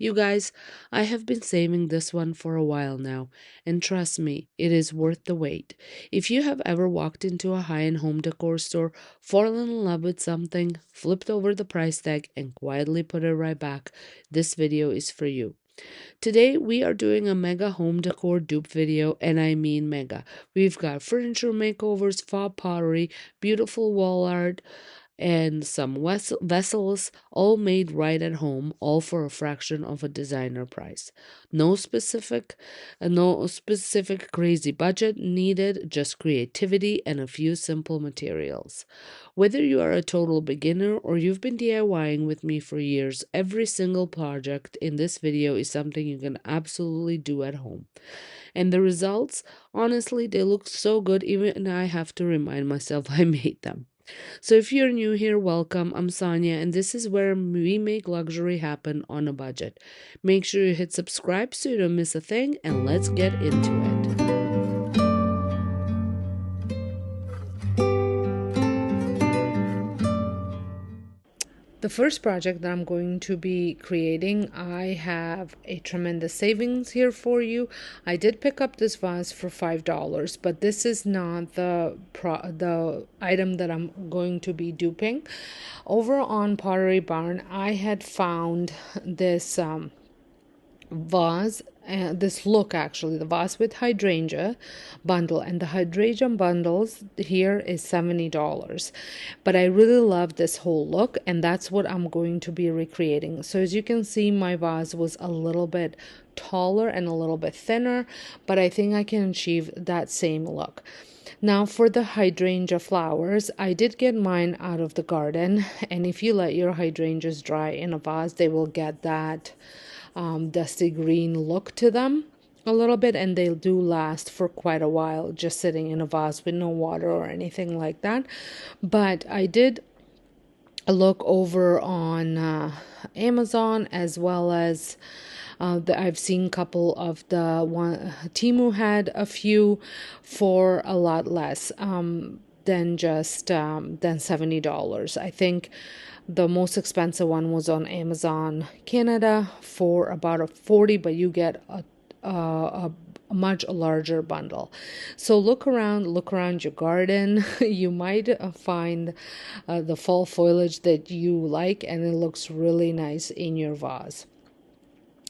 You guys, I have been saving this one for a while now, and trust me, it is worth the wait. If you have ever walked into a high-end home decor store, fallen in love with something, flipped over the price tag, and quietly put it right back, this video is for you. Today, we are doing a mega home decor dupe video, and I mean mega. We've got furniture makeovers, faux pottery, beautiful wall art, and some vessels, all made right at home, all for a fraction of a designer price. No specific crazy budget needed, just creativity and a few simple materials. Whether you are a total beginner or you've been DIYing with me for years, every single project in this video is something you can absolutely do at home. And the results, honestly, they look so good, even I have to remind myself I made them. So if you're new here, welcome. I'm Sonja, and this is where we make luxury happen on a budget. Make sure you hit subscribe so you don't miss a thing, and let's get into it. The first project that I'm going to be creating, I have a tremendous savings here for you. I did pick up this vase for $5, but this is not the item that I'm going to be duping. Over on Pottery Barn, I had found this vase, this look actually, the vase with hydrangea bundle, and the hydrangea bundles here is $70, but I really love this whole look, and that's what I'm going to be recreating. So as you can see, my vase was a little bit taller and a little bit thinner, but I think I can achieve that same look. Now for the hydrangea flowers, I did get mine out of the garden, and if you let your hydrangeas dry in a vase, they will get that dusty green look to them a little bit, and they do last for quite a while just sitting in a vase with no water or anything like that. But I did look over on Amazon, as well as I've seen a couple of the one Temu had a few for a lot less than $70. I think the most expensive one was on Amazon Canada for about a 40, but you get a much larger bundle. So look around your garden. You might find the fall foliage that you like, and it looks really nice in your vase.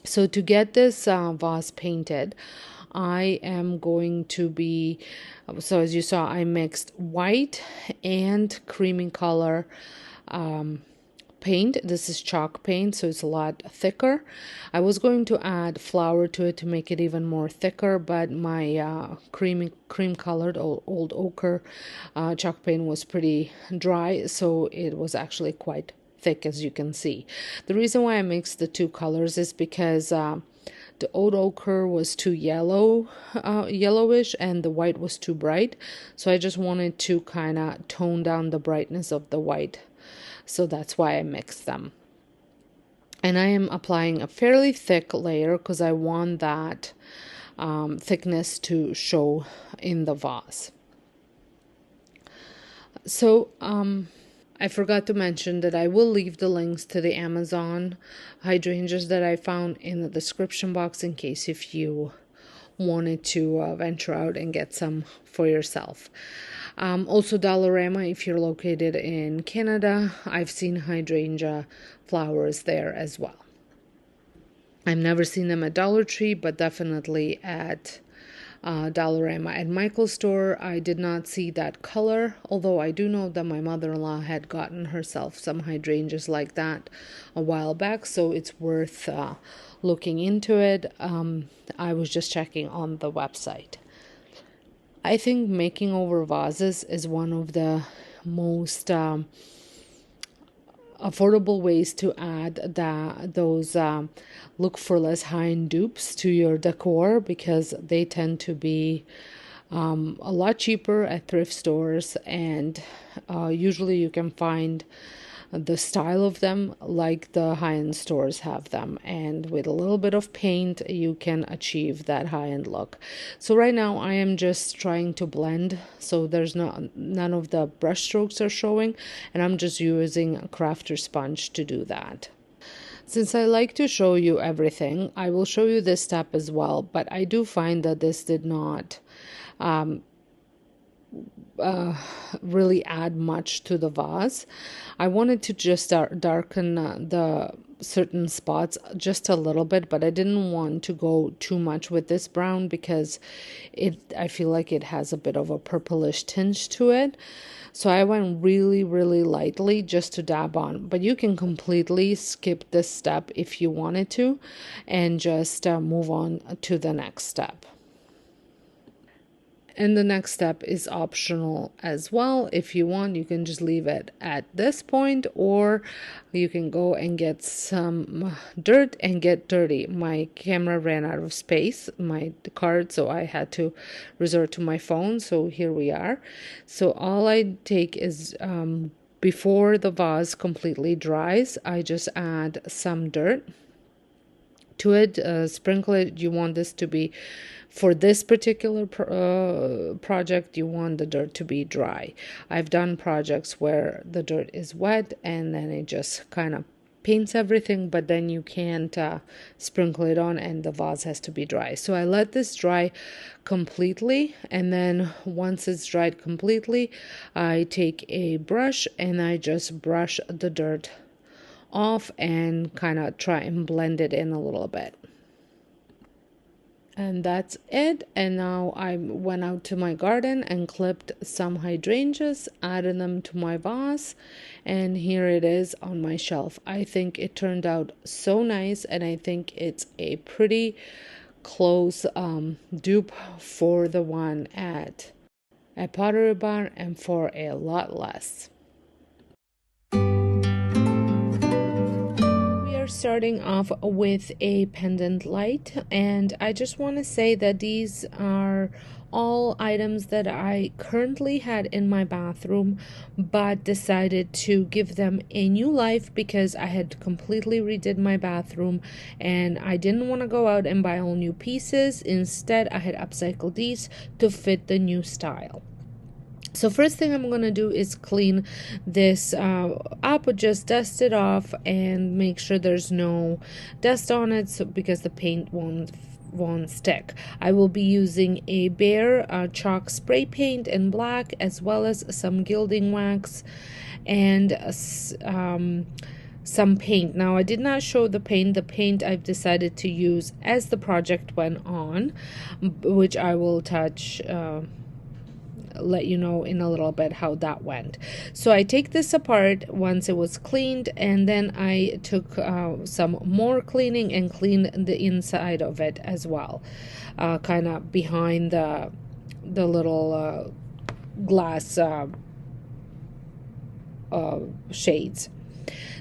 So to get this vase painted, I am going to be, so as you saw, I mixed white and creamy color paint. This is chalk paint, so it's a lot thicker. I was going to add flour to it to make it even more thicker, but my cream colored old ochre chalk paint was pretty dry, so it was actually quite thick, as you can see. The reason why I mixed the two colors is because the old ochre was too yellowish, and the white was too bright. So I just wanted to kind of tone down the brightness of the white. So that's why I mixed them. And I am applying a fairly thick layer because I want that thickness to show in the vase. So I forgot to mention that I will leave the links to the Amazon hydrangeas that I found in the description box in case if you wanted to venture out and get some for yourself. Also Dollarama, if you're located in Canada, I've seen hydrangea flowers there as well. I've never seen them at Dollar Tree, but definitely at Dollarama. At Michael's store, I did not see that color, although I do know that my mother-in-law had gotten herself some hydrangeas like that a while back, so it's worth looking into it. I was just checking on the website. I think making over vases is one of the most affordable ways to add those look for less high-end dupes to your decor, because they tend to be a lot cheaper at thrift stores, and usually you can find the style of them like the high-end stores have them, and with a little bit of paint you can achieve that high-end look. So right now I am just trying to blend, so there's none of the brush strokes are showing, and I'm just using a crafter sponge to do that. Since I like to show you everything, I will show you this step as well, but I do find that this did not really add much to the vase. I wanted to just darken the certain spots just a little bit, but I didn't want to go too much with this brown because I feel like it has a bit of a purplish tinge to it. So I went really, really lightly just to dab on, but you can completely skip this step if you wanted to and just move on to the next step. And the next step is optional as well. If you want, you can just leave it at this point, or you can go and get some dirt and get dirty. My camera ran out of space, my card, so I had to resort to my phone. So here we are. So all I take is before the vase completely dries, I just add some dirt to it, sprinkle it. You want this to be, for this particular project, you want the dirt to be dry. I've done projects where the dirt is wet and then it just kind of paints everything, but then you can't sprinkle it on and the vase has to be dry. So I let this dry completely, and then once it's dried completely, I take a brush and I just brush the dirt off and kind of try and blend it in a little bit. And that's it. And now I went out to my garden and clipped some hydrangeas, added them to my vase, and here it is on my shelf. I think it turned out so nice, and I think it's a pretty close dupe for the one at Pottery Barn and for a lot less. Starting off with a pendant light, and I just want to say that these are all items that I currently had in my bathroom but decided to give them a new life because I had completely redid my bathroom and I didn't want to go out and buy all new pieces. Instead, I had upcycled these to fit the new style. So first thing I'm going to do is clean this up, just dust it off and make sure there's no dust on it, so because the paint won't stick. I will be using a bare chalk spray paint in black, as well as some gilding wax and some paint. Now I did not show the paint. The paint I've decided to use as the project went on, which I will let you know in a little bit how that went. So I take this apart once it was cleaned, and then I took some more cleaning and cleaned the inside of it as well, kind of behind the little glass shades.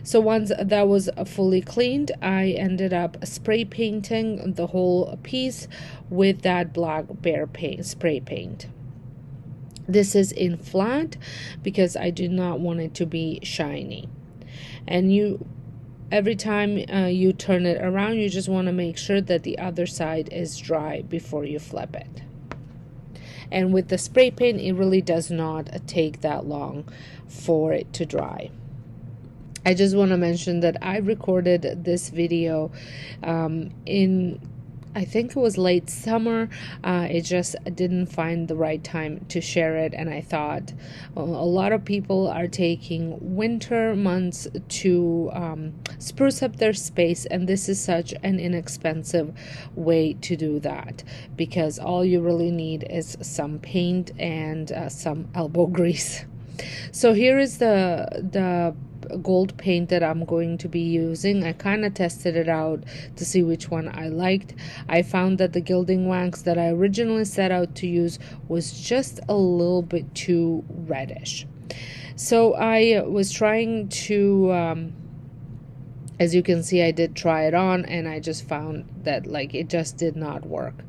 So once that was fully cleaned, I ended up spray painting the whole piece with that black bare paint, spray paint. This is in flat because I do not want it to be shiny. And every time you turn it around, you just want to make sure that the other side is dry before you flip it. And with the spray paint, it really does not take that long for it to dry. I just want to mention that I recorded this video in, I think it was late summer. It just didn't find the right time to share it, and I thought a lot of people are taking winter months to spruce up their space, and this is such an inexpensive way to do that because all you really need is some paint and some elbow grease. So here is the gold paint that I'm going to be using. I kind of tested it out to see which one I liked. I found that the gilding wax that I originally set out to use was just a little bit too reddish. So I was trying to as you can see, I did try it on and I just found that it just did not work.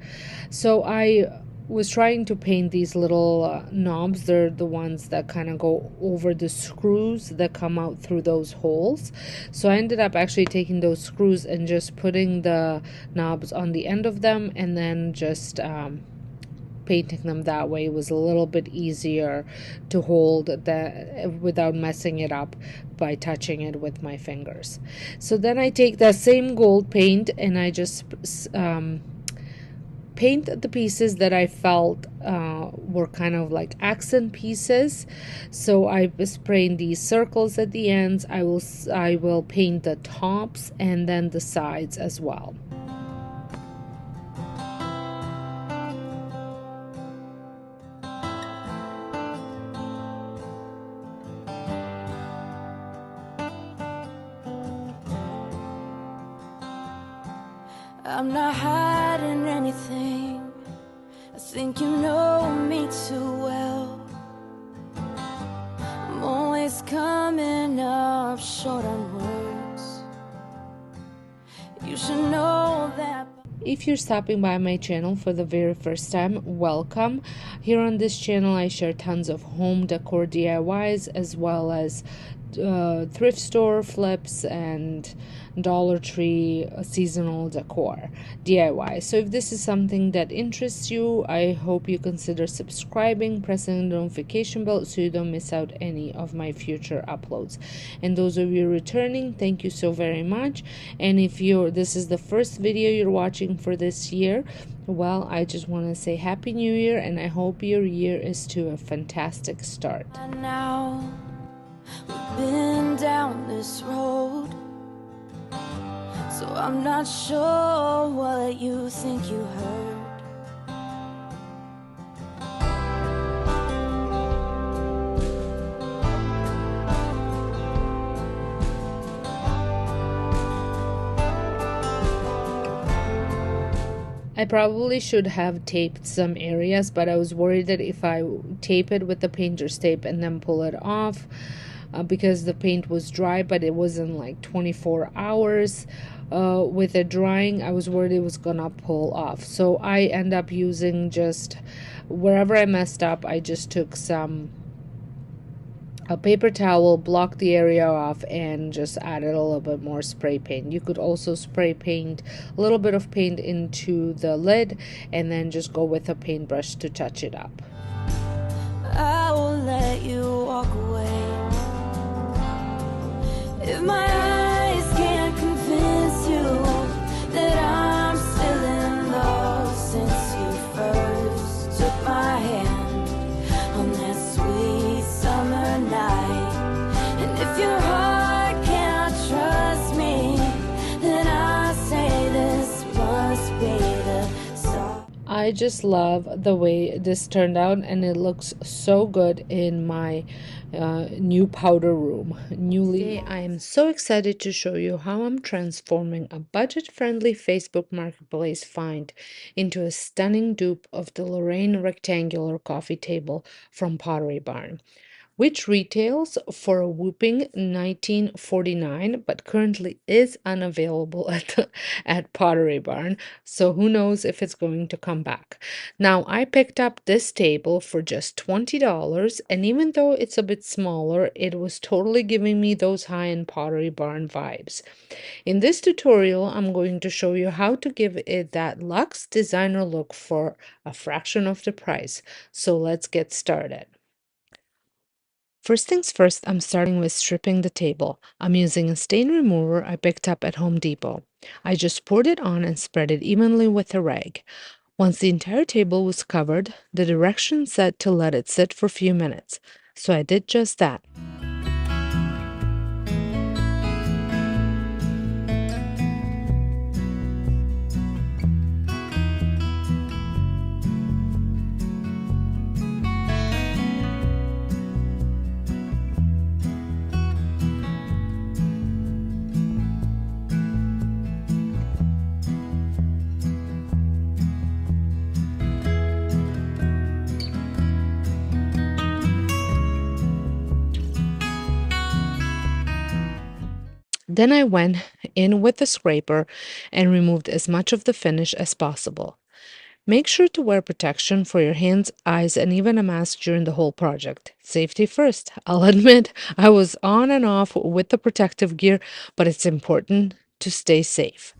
So I was trying to paint these little knobs. They're the ones that kind of go over the screws that come out through those holes. So I ended up actually taking those screws and just putting the knobs on the end of them, and then just painting them that way. It was a little bit easier to hold that without messing it up by touching it with my fingers. So then I take that same gold paint and I just paint the pieces that I felt were kind of like accent pieces. So I spraying these circles at the ends. I will paint the tops and then the sides as well. I'm not hiding anything. I think you know me too well. I'm always coming up short on words. You should know that. If you're stopping by my channel for the very first time, welcome. Here on this channel I share tons of home decor DIYs as well as thrift store flips and Dollar Tree seasonal decor DIY. So if this is something that interests you, I hope you consider subscribing, pressing the notification bell so you don't miss out any of my future uploads. And those of you returning, thank you so very much. And if this is the first video you're watching for this year, well, I just want to say Happy New Year, and I hope your year is to a fantastic start. Now we've been down this road, so I'm not sure what you think you heard. I probably should have taped some areas, but I was worried that if I tape it with the painter's tape and then pull it off, because the paint was dry, but it wasn't like 24 hours with it drying, I was worried it was gonna pull off. So I end up using just wherever I messed up, I just took a paper towel, blocked the area off, and just added a little bit more spray paint. You could also spray paint a little bit of paint into the lid and then just go with a paintbrush to touch it up. I will let you walk away if my eyes can't convince you that I'm still in love since you first took my hand on that sweet summer night. And if your heart cannot trust me, then I say this must be the start. I just love the way this turned out, and it looks so good in my new powder room. Today I am so excited to show you how I'm transforming a budget-friendly Facebook Marketplace find into a stunning dupe of the Lorraine rectangular coffee table from Pottery Barn, which retails for a whooping $19.49, but currently is unavailable at Pottery Barn, so who knows if it's going to come back. Now, I picked up this table for just $20, and even though it's a bit smaller, it was totally giving me those high-end Pottery Barn vibes. In this tutorial, I'm going to show you how to give it that luxe designer look for a fraction of the price. So let's get started. First things first, I'm starting with stripping the table. I'm using a stain remover I picked up at Home Depot. I just poured it on and spread it evenly with a rag. Once the entire table was covered, the directions said to let it sit for a few minutes, so I did just that. Then I went in with the scraper and removed as much of the finish as possible. Make sure to wear protection for your hands, eyes, and even a mask during the whole project. Safety first. I'll admit I was on and off with the protective gear, but it's important to stay safe.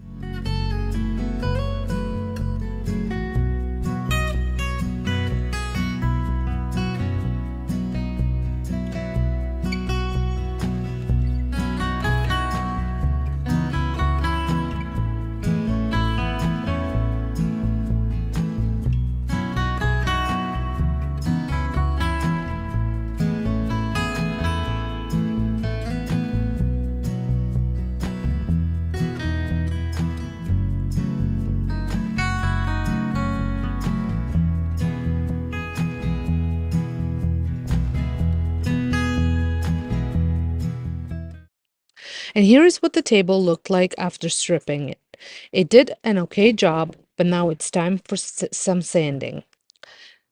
And here is what the table looked like after stripping it. It did an okay job, but now it's time for some sanding.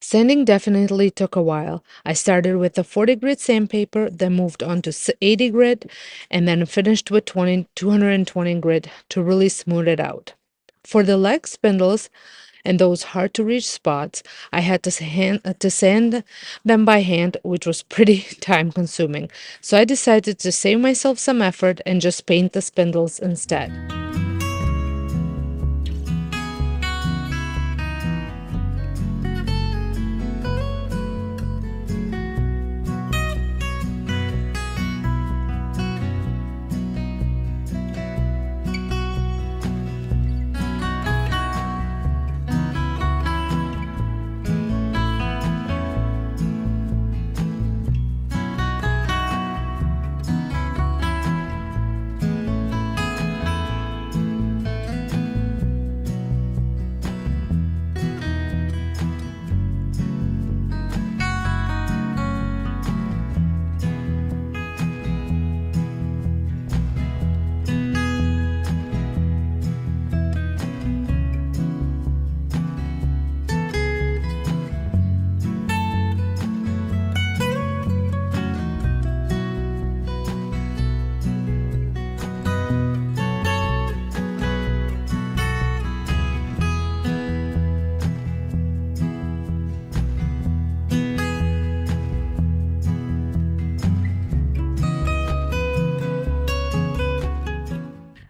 Sanding definitely took a while. I started with a 40 grit sandpaper, then moved on to 80 grit, and then finished with 220 grit to really smooth it out. For the leg spindles and those hard to reach spots, I had to sand them by hand, which was pretty time consuming. So I decided to save myself some effort and just paint the spindles instead.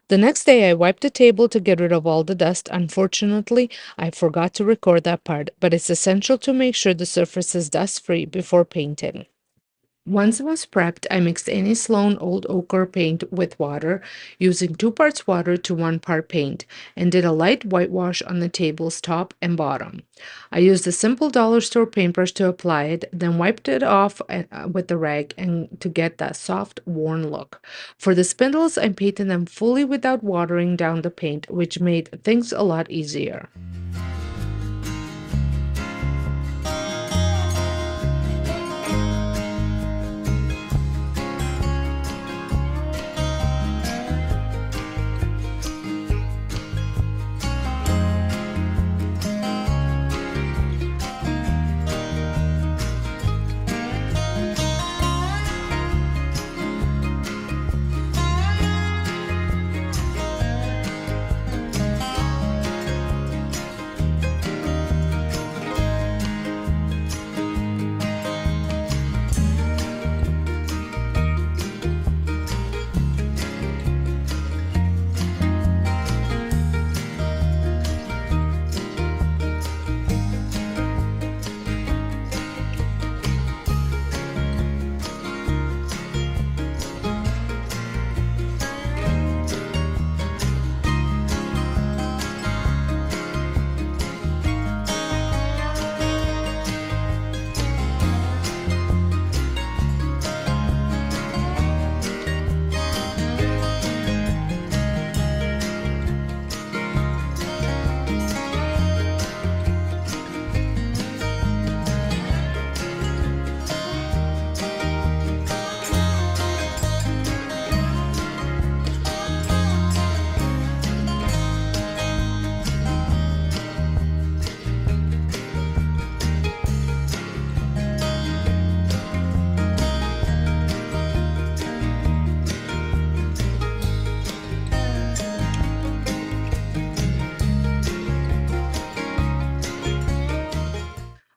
The next day, I wiped the table to get rid of all the dust. Unfortunately, I forgot to record that part, but it's essential to make sure the surface is dust-free before painting. Once it was prepped, I mixed any Sloan Old Ochre paint with water, using 2 parts water to 1 part paint, and did a light whitewash on the table's top and bottom. I used a simple dollar store paintbrush to apply it, then wiped it off with the rag and to get that soft, worn look. For the spindles, I painted them fully without watering down the paint, which made things a lot easier.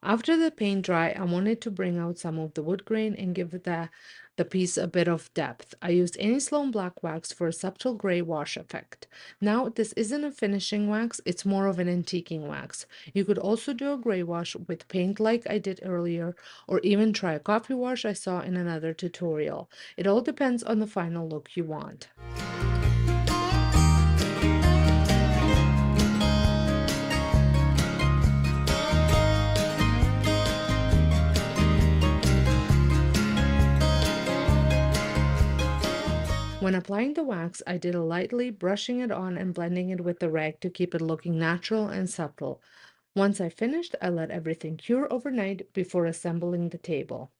After the paint dry, I wanted to bring out some of the wood grain and give the piece a bit of depth. I used any Sloan black wax for a subtle gray wash effect. Now, this isn't a finishing wax, it's more of an antiquing wax. You could also do a gray wash with paint like I did earlier, or even try a coffee wash I saw in another tutorial. It all depends on the final look you want. When applying the wax, I did it lightly, brushing it on and blending it with the rag to keep it looking natural and subtle. Once I finished, I let everything cure overnight before assembling the table.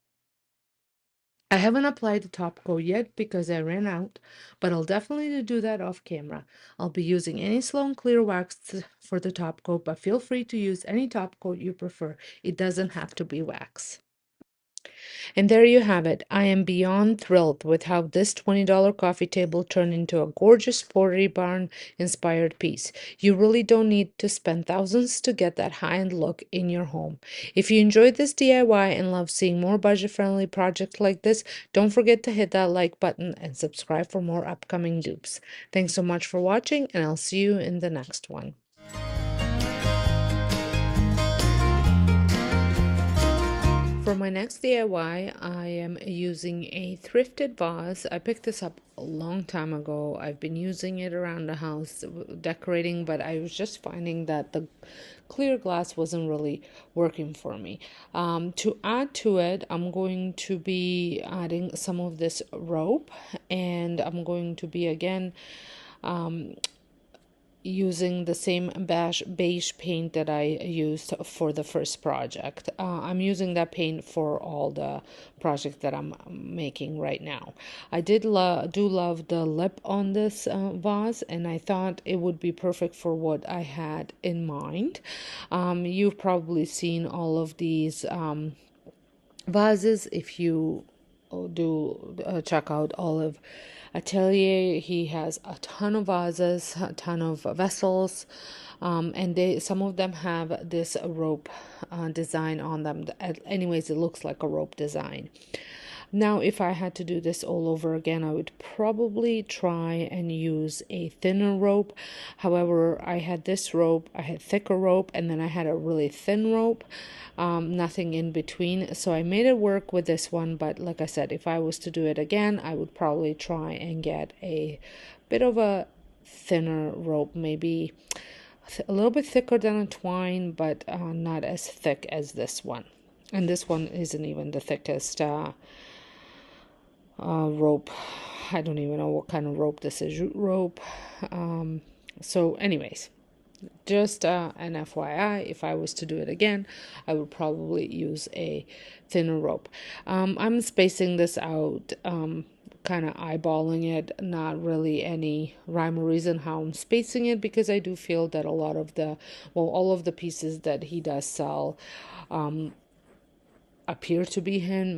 I haven't applied the top coat yet because I ran out, but I'll definitely do that off camera. I'll be using any Sloan Clear wax for the top coat, but feel free to use any top coat you prefer. It doesn't have to be wax. And there you have it. I am beyond thrilled with how this $20 coffee table turned into a gorgeous Pottery Barn inspired piece. You really don't need to spend thousands to get that high-end look in your home. If you enjoyed this DIY and love seeing more budget-friendly projects like this, don't forget to hit that like button and subscribe for more upcoming dupes. Thanks so much for watching, and I'll see you in the next one. For my next DIY, I am using a thrifted vase. I picked this up a long time ago. I've been using it around the house decorating, but I was just finding that the clear glass wasn't really working for me. To add to it, I'm going to be adding some of this rope, and I'm going to be again using the same beige paint that I used for the first project. I'm using that paint for all the projects that I'm making right now. I do love the lip on this vase, and I thought it would be perfect for what I had in mind. You've probably seen all of these vases if you do check out Olive Atelier. He has a ton of vases, a ton of vessels, and some of them have this rope design on them. Anyways, it looks like a rope design. Now, if I had to do this all over again, I would probably try and use a thinner rope. However, I had this rope, I had thicker rope, and then I had a really thin rope, nothing in between. So I made it work with this one, but like I said, if I was to do it again, I would probably try and get a bit of a thinner rope, maybe a little bit thicker than a twine, but not as thick as this one. And this one isn't even the thickest rope. I don't even know what kind of rope this is. Jute rope. So anyways, just an FYI, if I was to do it again, I would probably use a thinner rope. I'm spacing this out, kind of eyeballing it, not really any rhyme or reason how I'm spacing it, because I do feel that all of the pieces that he does sell appear to be handmade.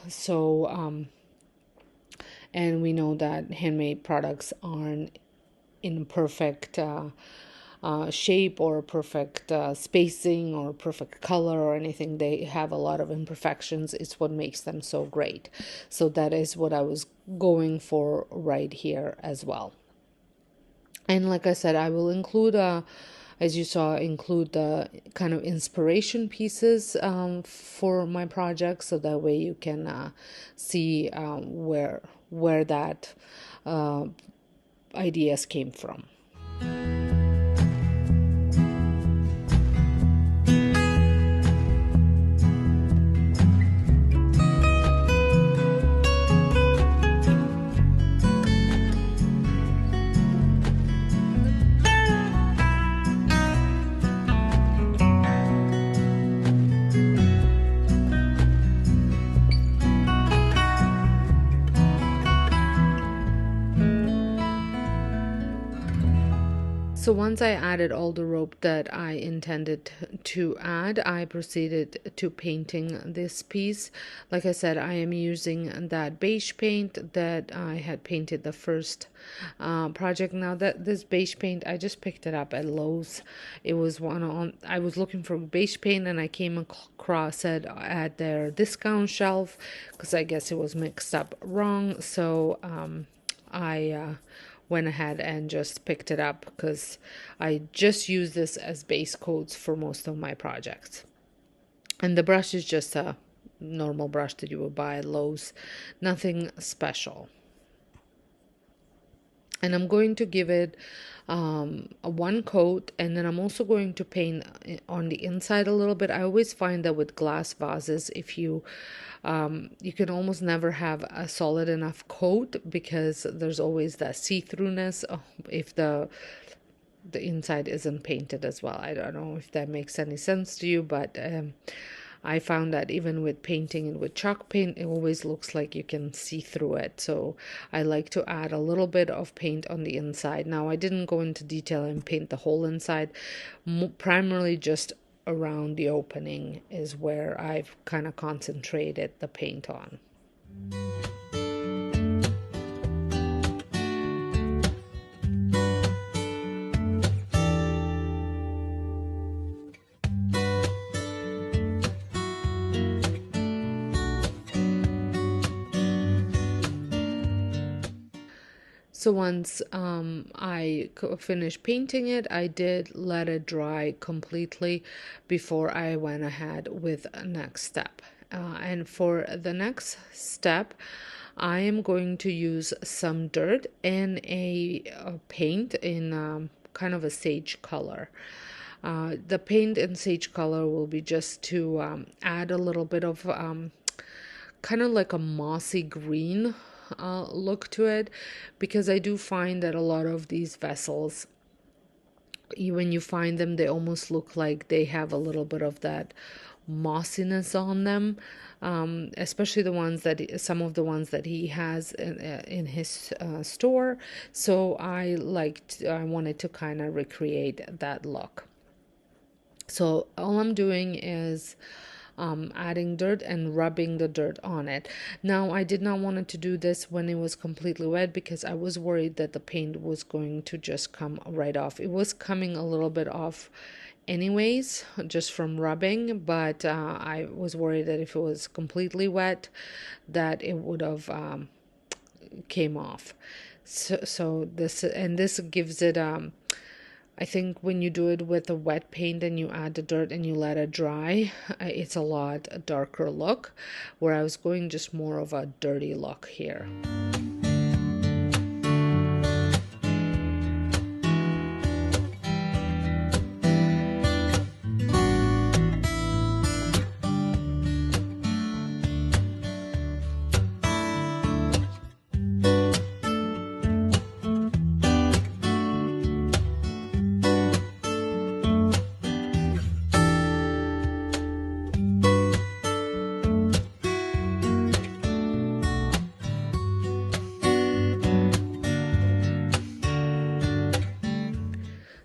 So and we know that handmade products aren't in perfect shape or perfect spacing or perfect color or anything. They have a lot of imperfections. It's what makes them so great. So that is what I was going for right here as well. And like I said, I will include as you saw, include the kind of inspiration pieces for my project, so that way you can see where that ideas came from. So once I added all the rope that I intended to add, I proceeded to painting this piece. Like I said, I am using that beige paint that I had painted the first project. Now that this beige paint, I just picked it up at Lowe's. It was I was looking for beige paint, and I came across it at their discount shelf because I guess it was mixed up wrong. So I went ahead and just picked it up because I just use this as base coats for most of my projects. And the brush is just a normal brush that you would buy at Lowe's, nothing special. And I'm going to give it a one coat, and then I'm also going to paint on the inside a little bit. I always find that with glass vases, if you can almost never have a solid enough coat, because there's always that see-throughness if the inside isn't painted as well. I don't know if that makes any sense to you, but I found that even with painting it with chalk paint, it always looks like you can see through it. So I like to add a little bit of paint on the inside. Now, I didn't go into detail and paint the whole inside, primarily just around the opening is where I've kind of concentrated the paint on. So once I finished painting it, I did let it dry completely before I went ahead with the next step. And for the next step, I am going to use some dirt and a paint in kind of a sage color. The paint in sage color will be just to add a little bit of kind of like a mossy green look to it, because I do find that a lot of these vessels, when you find them, they almost look like they have a little bit of that mossiness on them, especially the ones that some of the ones that he has in his store. So I wanted to kind of recreate that look. So all I'm doing is adding dirt and rubbing the dirt on it. Now, I did not want to do this when it was completely wet because I was worried that the paint was going to just come right off. It was coming a little bit off anyways, just from rubbing, but I was worried that if it was completely wet, that it would have came off. So this gives it I think when you do it with a wet paint and you add the dirt and you let it dry, it's a lot darker look, where I was going just more of a dirty look here.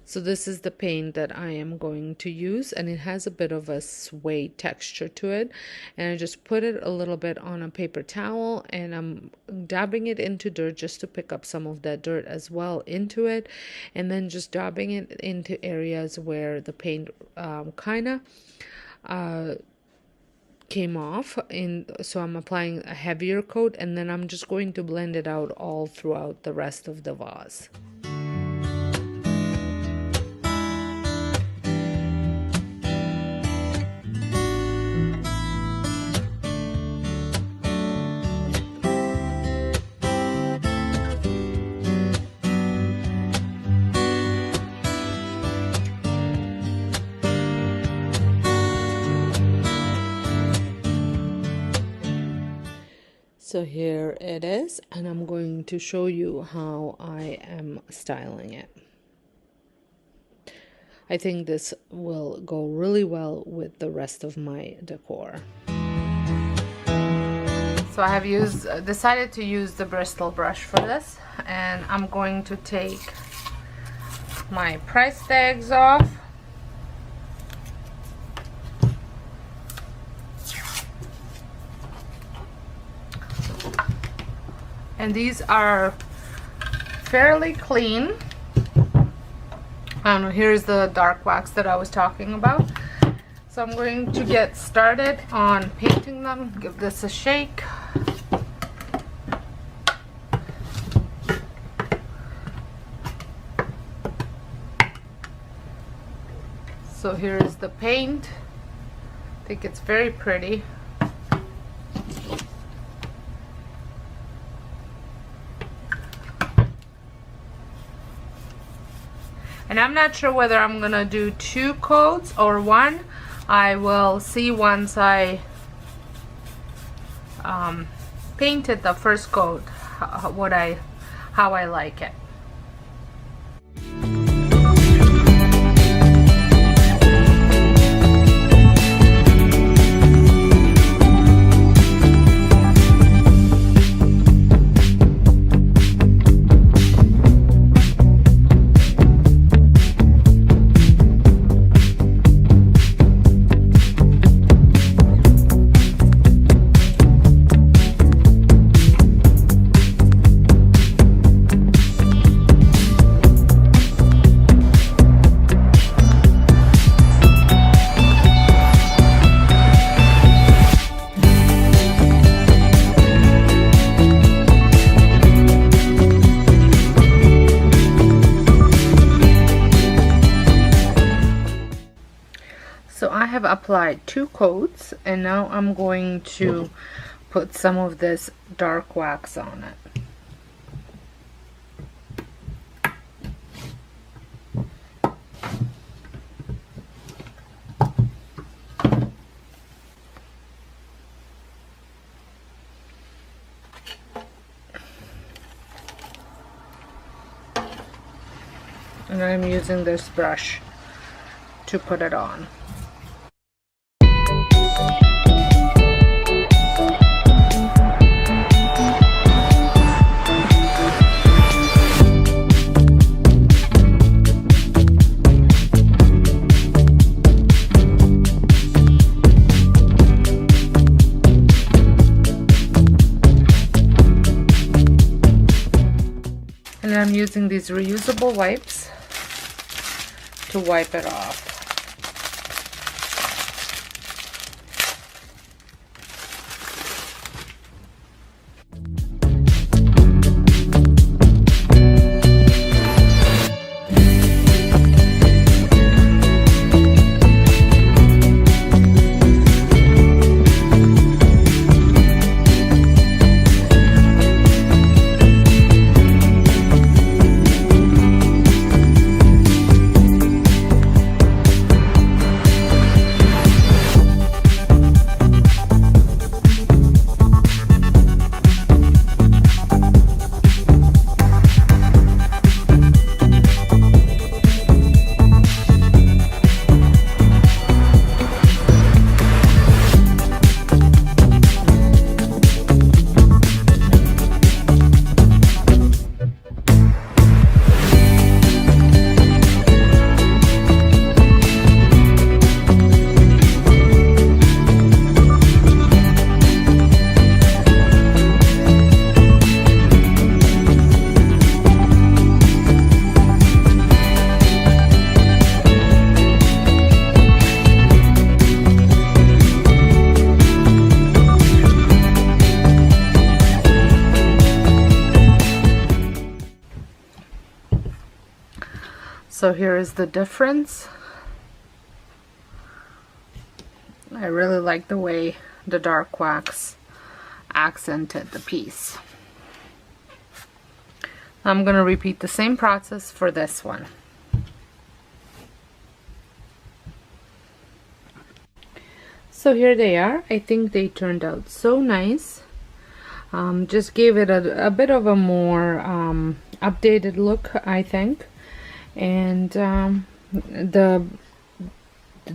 So this is the paint that I am going to use, and it has a bit of a suede texture to it. And I just put it a little bit on a paper towel, and I'm dabbing it into dirt just to pick up some of that dirt as well into it, and then just dabbing it into areas where the paint kind of came off. So I'm applying a heavier coat, and then I'm just going to blend it out all throughout the rest of the vase. So here it is, and I'm going to show you how I am styling it. I think this will go really well with the rest of my decor. So I have decided to use the Bristol brush for this, and I'm going to take my price tags off. And these are fairly clean. Here's the dark wax that I was talking about. So I'm going to get started on painting them. Give this a shake. So here's the paint. I think it's very pretty. And I'm not sure whether I'm gonna do 2 coats or 1. I will see once I painted the first coat how I like it. I have applied 2 coats, and now I'm going to put some of this dark wax on it. And I'm using this brush to put it on. And I'm using these reusable wipes to wipe it off. So here is the difference. I really like the way the dark wax accented the piece. I'm going to repeat the same process for this one. So here they are. I think they turned out so nice. Just gave it a bit of a more updated look, I think. And the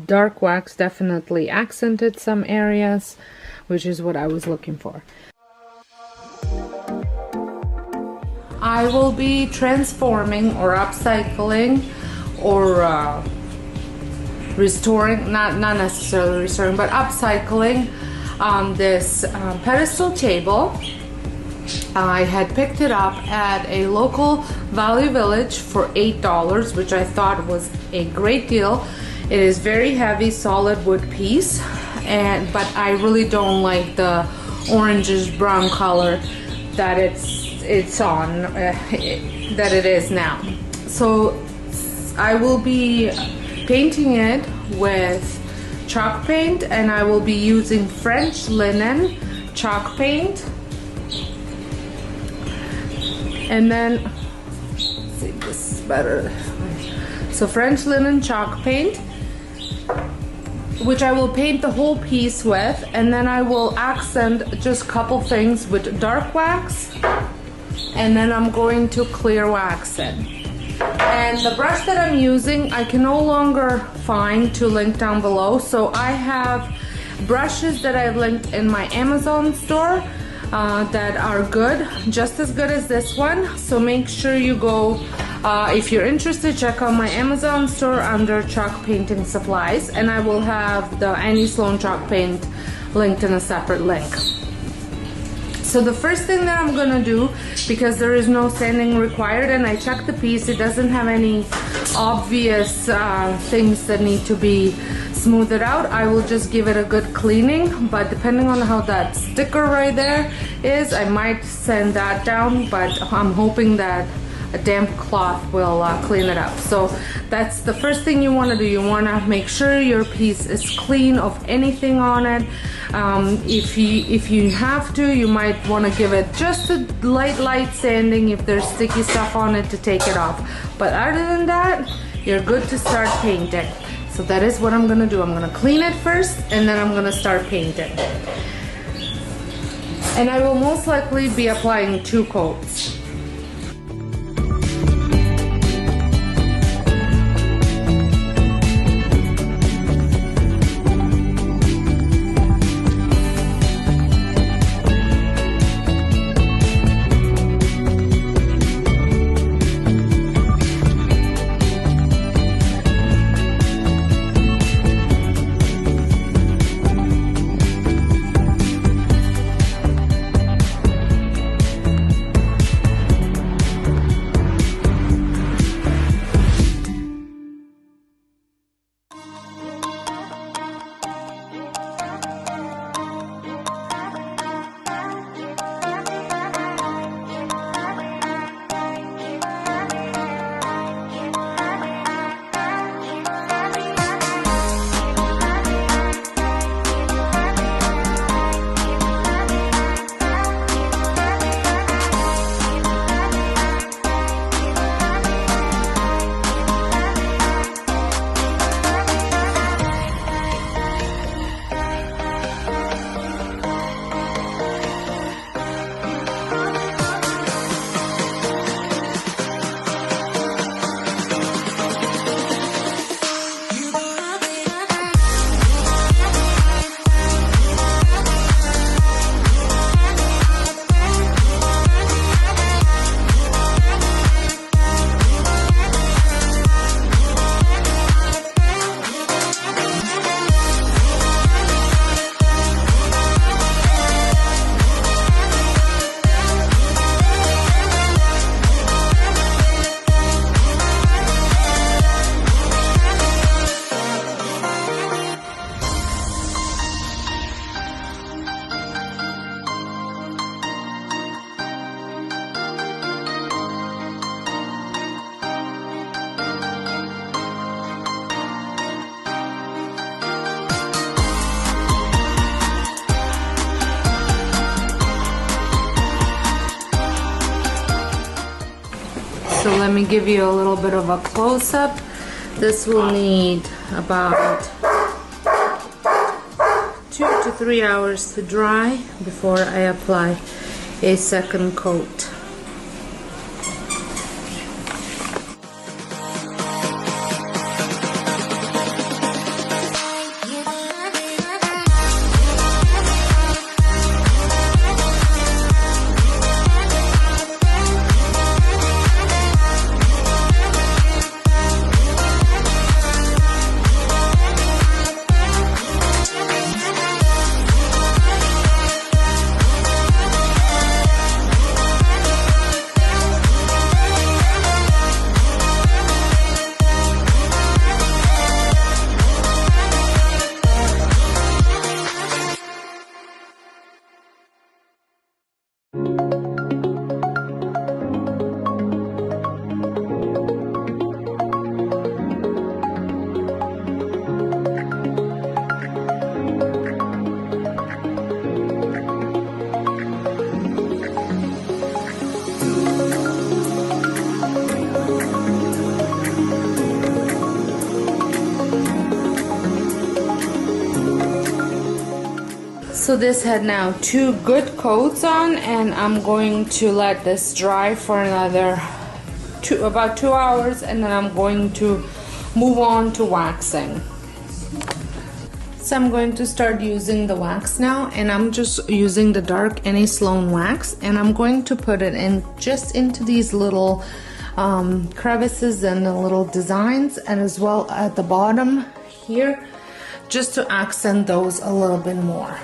dark wax definitely accented some areas, which is what I was looking for. I will be transforming or upcycling or restoring, not necessarily restoring, but upcycling this pedestal table. I had picked it up at a local Value Village for $8, which I thought was a great deal. It is very heavy, solid wood piece, but I really don't like the orangish brown color that it's on, that it is now. So I will be painting it with chalk paint, and I will be using French linen chalk paint. And then, let's see, this is better. So French linen chalk paint, which I will paint the whole piece with, and then I will accent just a couple things with dark wax, and then I'm going to clear wax it. And the brush that I'm using, I can no longer find to link down below, so I have brushes that I've linked in my Amazon store that are good, just as good as this one. So make sure you go, if you're interested, check out my Amazon store under chalk painting supplies, and I will have the Annie Sloan chalk paint linked in a separate link. So the first thing that I'm gonna do, because there is no sanding required, and I checked the piece, it doesn't have any obvious things that need to be smoothed out, I will just give it a good cleaning. But depending on how that sticker right there is, I might sand that down, but I'm hoping that a damp cloth will clean it up. So that's the first thing you want to do. You want to make sure your piece is clean of anything on it. If you have to, you might want to give it just a light sanding if there's sticky stuff on it to take it off. But other than that, you're good to start painting. So that is what I'm gonna do. I'm gonna clean it first and then I'm gonna start painting. And I will most likely be applying 2 coats. So let me give you a little bit of a close-up. This will need about 2 to 3 hours to dry before I apply a second coat. So this had now 2 good coats on, and I'm going to let this dry for another about 2 hours, and then I'm going to move on to waxing. So I'm going to start using the wax now, and I'm just using the dark Any Sloan wax, and I'm going to put it in just into these little crevices and the little designs, and as well at the bottom here, just to accent those a little bit more.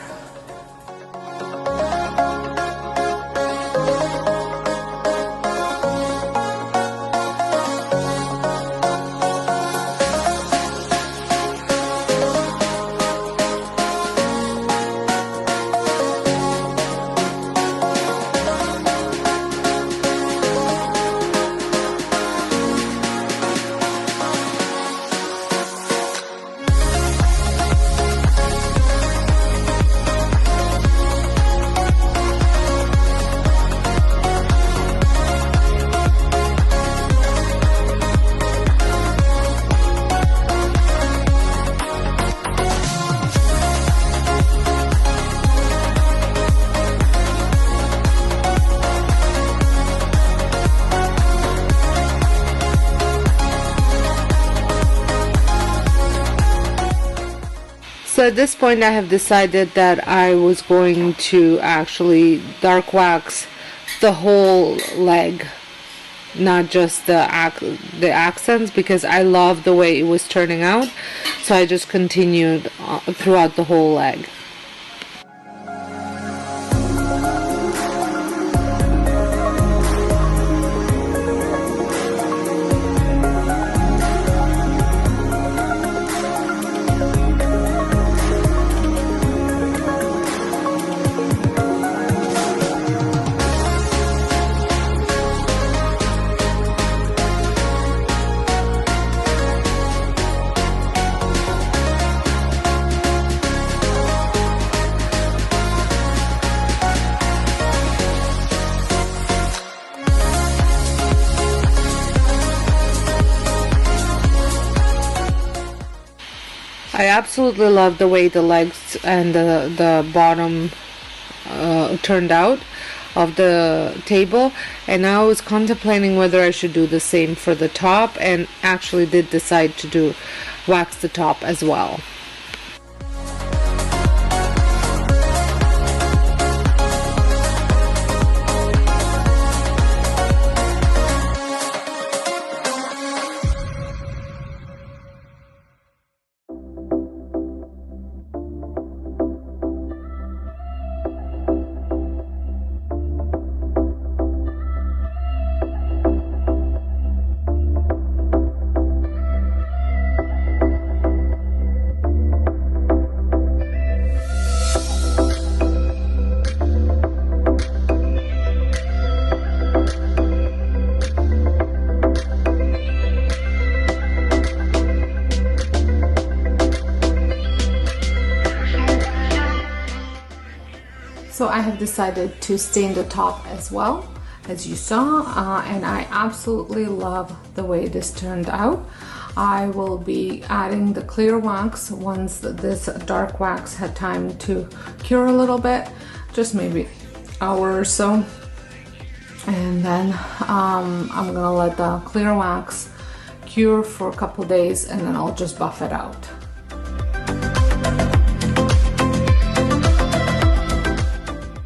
So at this point I have decided that I was going to actually dark wax the whole leg, not just the accents, because I love the way it was turning out. So I just continued throughout the whole leg. I absolutely love the way the legs and the bottom turned out of the table, and I was contemplating whether I should do the same for the top, and actually did decide to wax the top as well. So I have decided to stain the top as well, as you saw, and I absolutely love the way this turned out. I will be adding the clear wax once this dark wax had time to cure a little bit, just maybe an hour or so. And then I'm gonna let the clear wax cure for a couple days, and then I'll just buff it out.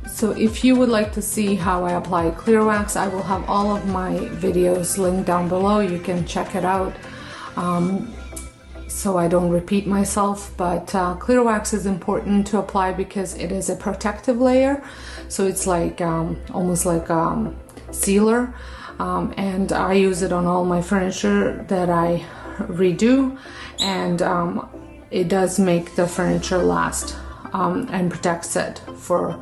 So if you would like to see how I apply clear wax, I will have all of my videos linked down below. You can check it out so I don't repeat myself. But clear wax is important to apply because it is a protective layer. So it's like almost like sealer, and I use it on all my furniture that I redo, and it does make the furniture last and protects it for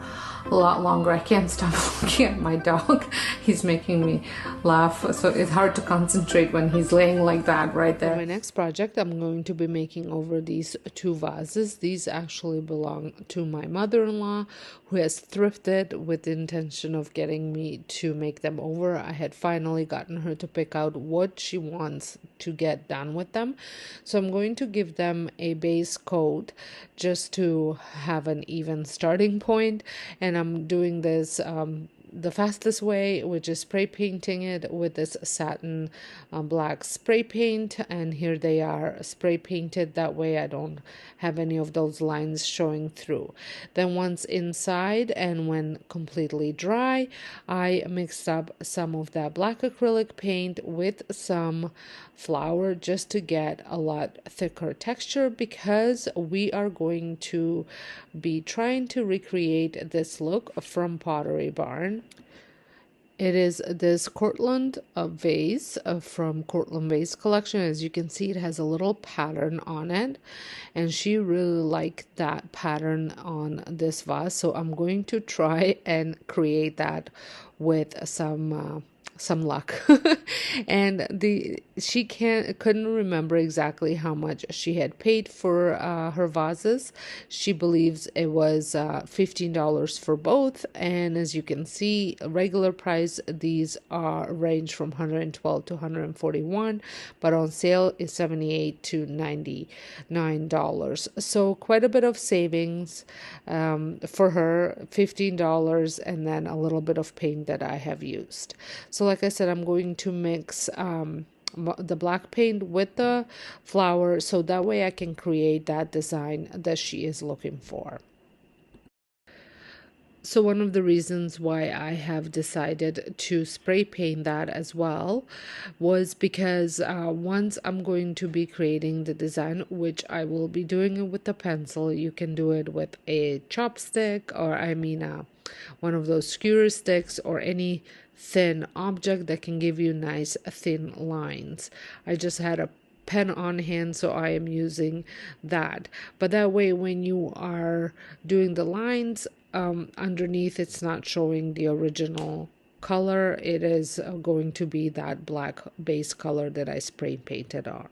a lot longer. I can't stop looking at my dog. He's making me laugh, so it's hard to concentrate when he's laying like that right there. For my next project, I'm going to be making over these two vases. These actually belong to my mother-in-law, who has thrifted with the intention of getting me to make them over. I had finally gotten her to pick out what she wants to get done with them. So I'm going to give them a base coat just to have an even starting point, and I'm doing this the fastest way, which is spray painting it with this satin black spray paint, and here they are spray painted. That way I don't have any of those lines showing through. Then once inside and when completely dry, I mixed up some of that black acrylic paint with some flour just to get a lot thicker texture, because we are going to be trying to recreate this look from Pottery Barn. It is this Cortland vase from Cortland Vase Collection. As you can see, it has a little pattern on it, and she really liked that pattern on this vase. So I'm going to try and create that with some luck. And she couldn't remember exactly how much she had paid for her vases. She believes it was $15 for both, and as you can see, regular price these are range from $112 to $141, but on sale is $78 to $99. So quite a bit of savings for her, $15, and then a little bit of paint that I have used. So like I said, I'm going to mix the black paint with the flower, so that way I can create that design that she is looking for. So one of the reasons why I have decided to spray paint that as well was because once I'm going to be creating the design, which I will be doing it with a pencil. You can do it with a chopstick, or one of those skewer sticks, or any thin object that can give you nice thin lines. I just had a pen on hand, so I am using that. But that way, when you are doing the lines, underneath, it's not showing the original color. It is going to be that black base color that I spray painted on.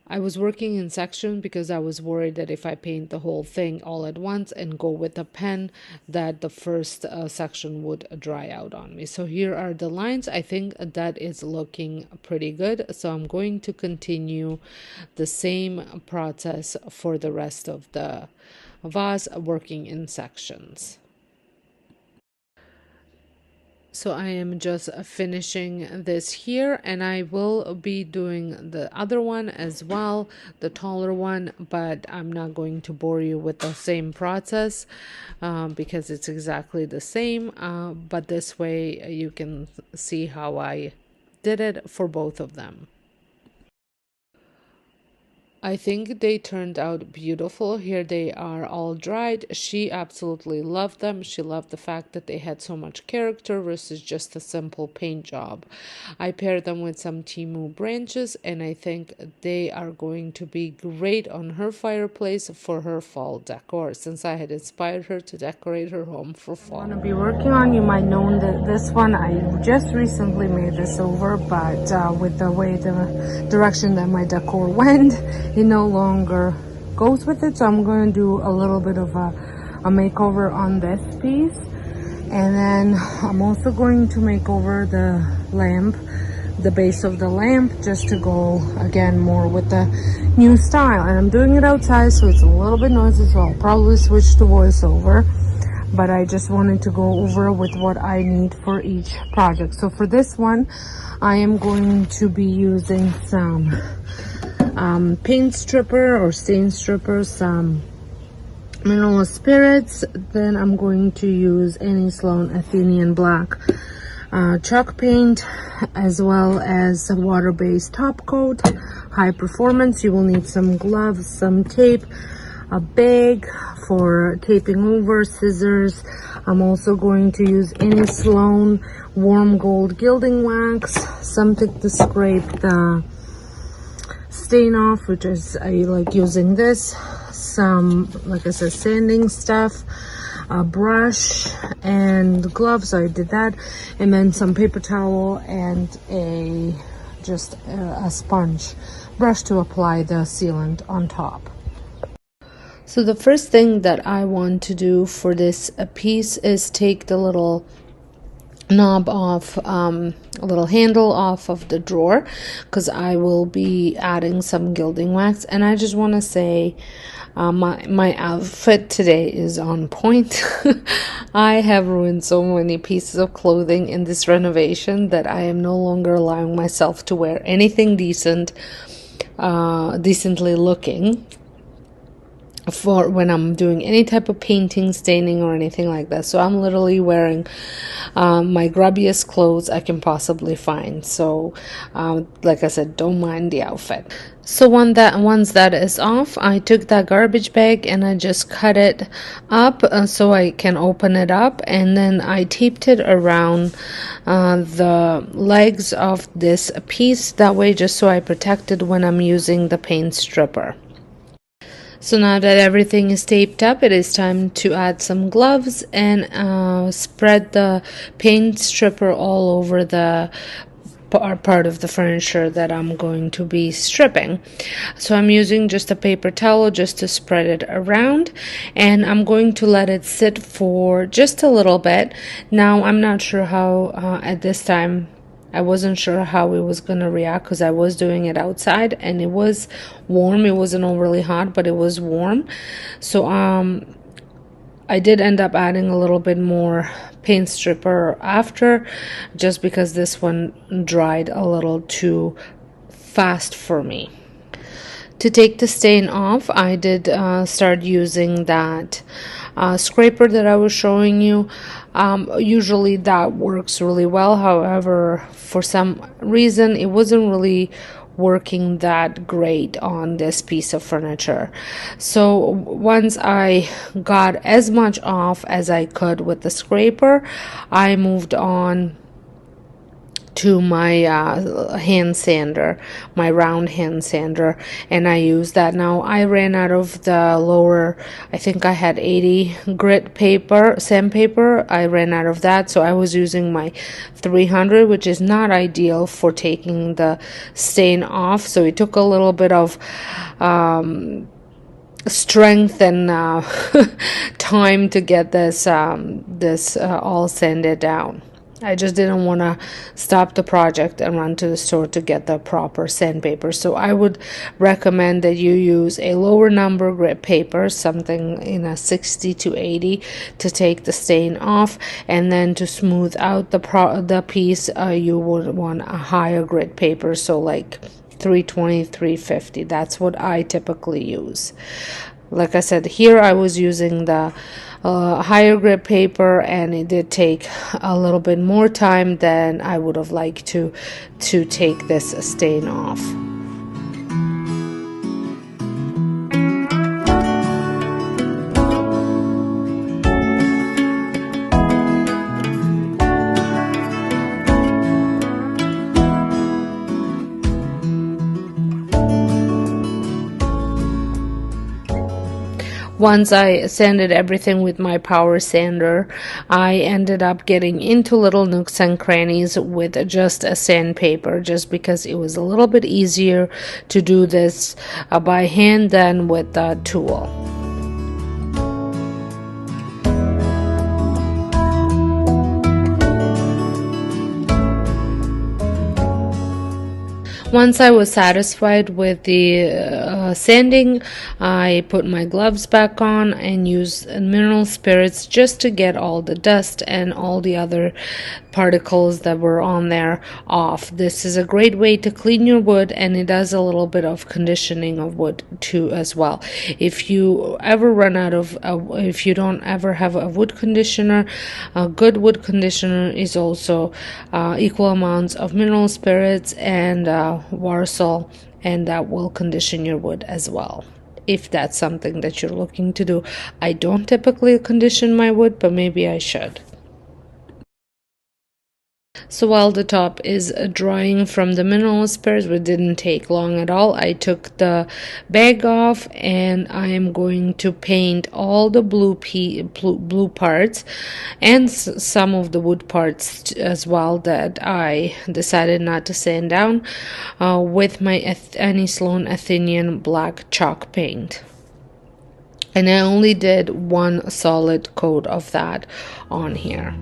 I was working in sections because I was worried that if I paint the whole thing all at once and go with a pen, that the first section would dry out on me. So here are the lines. I think that is looking pretty good. So I'm going to continue the same process for the rest of the vase, working in sections. So I am just finishing this here, and I will be doing the other one as well, the taller one, but I'm not going to bore you with the same process because it's exactly the same, but this way you can see how I did it for both of them. I think they turned out beautiful. Here they are all dried. She absolutely loved them. She loved the fact that they had so much character versus just a simple paint job. I paired them with some Timu branches, and I think they are going to be great on her fireplace for her fall decor, since I had inspired her to decorate her home for fall. I'm going to be working on, you might know that this one, I just recently made this over, but with the way the direction that my decor went, it no longer goes with it. So I'm going to do a little bit of a makeover on this piece, and then I'm also going to make over the lamp, the base of the lamp, just to go again more with the new style. And I'm doing it outside, so it's a little bit noisy, so I'll probably switch to voiceover, but I just wanted to go over with what I need for each project. So for this one, I am going to be using some paint stripper or stain stripper, some mineral spirits. Then I'm going to use any Sloan Athenian black chalk paint, as well as a water-based top coat, high performance. You will need some gloves, some tape, a bag for taping over, scissors. I'm also going to use any Sloan warm gold gilding wax, something to scrape the stain off, which is I like using this, some, like I said, sanding stuff, a brush and gloves, so I did that, and then some paper towel and a sponge brush to apply the sealant on top. So the first thing that I want to do for this piece is take the little knob off, a little handle off of the drawer, because I will be adding some gilding wax. And I just want to say my outfit today is on point. I have ruined so many pieces of clothing in this renovation that I am no longer allowing myself to wear anything decently looking for when I'm doing any type of painting, staining, or anything like that. So I'm literally wearing my grubbiest clothes I can possibly find. So like I said, don't mind the outfit. So once that is off, I took that garbage bag and I just cut it up so I can open it up, and then I taped it around the legs of this piece, that way just so I protect it when I'm using the paint stripper. So now that everything is taped up, it is time to add some gloves and spread the paint stripper all over the part of the furniture that I'm going to be stripping. So I'm using just a paper towel just to spread it around, and I'm going to let it sit for just a little bit. Now I'm not sure how at this time I wasn't sure how it was going to react, because I was doing it outside and it was warm. It wasn't overly hot, but it was warm. So I did end up adding a little bit more paint stripper after, just because this one dried a little too fast for me. To take the stain off, I did start using that scraper that I was showing you. Usually that works really well. However, for some reason, it wasn't really working that great on this piece of furniture. So once I got as much off as I could with the scraper, I moved on to my hand sander, my round hand sander, and I used that. Now I ran out of the lower, I think I had 80 grit paper, sandpaper. I ran out of that, so I was using my 300, which is not ideal for taking the stain off. So it took a little bit of strength and time to get this all sanded down. I just didn't want to stop the project and run to the store to get the proper sandpaper. So I would recommend that you use a lower number grit paper, something in a 60 to 80, to take the stain off, and then to smooth out the piece, you would want a higher grit paper, so like 320, 350. That's what I typically use. Like I said, here I was using the higher grit paper, and it did take a little bit more time than I would have liked to take this stain off. Once I sanded everything with my power sander, I ended up getting into little nooks and crannies with just a sandpaper, just because it was a little bit easier to do this by hand than with the tool. Once I was satisfied with the sanding, I put my gloves back on and used mineral spirits just to get all the dust and all the other particles that were on there off. This is a great way to clean your wood, and it does a little bit of conditioning of wood too as well. If you ever run out of, if you don't ever have a wood conditioner, a good wood conditioner is also equal amounts of mineral spirits and Warsaw, and that will condition your wood as well, if that's something that you're looking to do. I don't typically condition my wood, but maybe I should. So while the top is drying from the mineral spirits, which didn't take long at all, I took the bag off, and I am going to paint all the blue parts and some of the wood parts as well that I decided not to sand down with my Annie Sloan Athenian black chalk paint. And I only did one solid coat of that on here.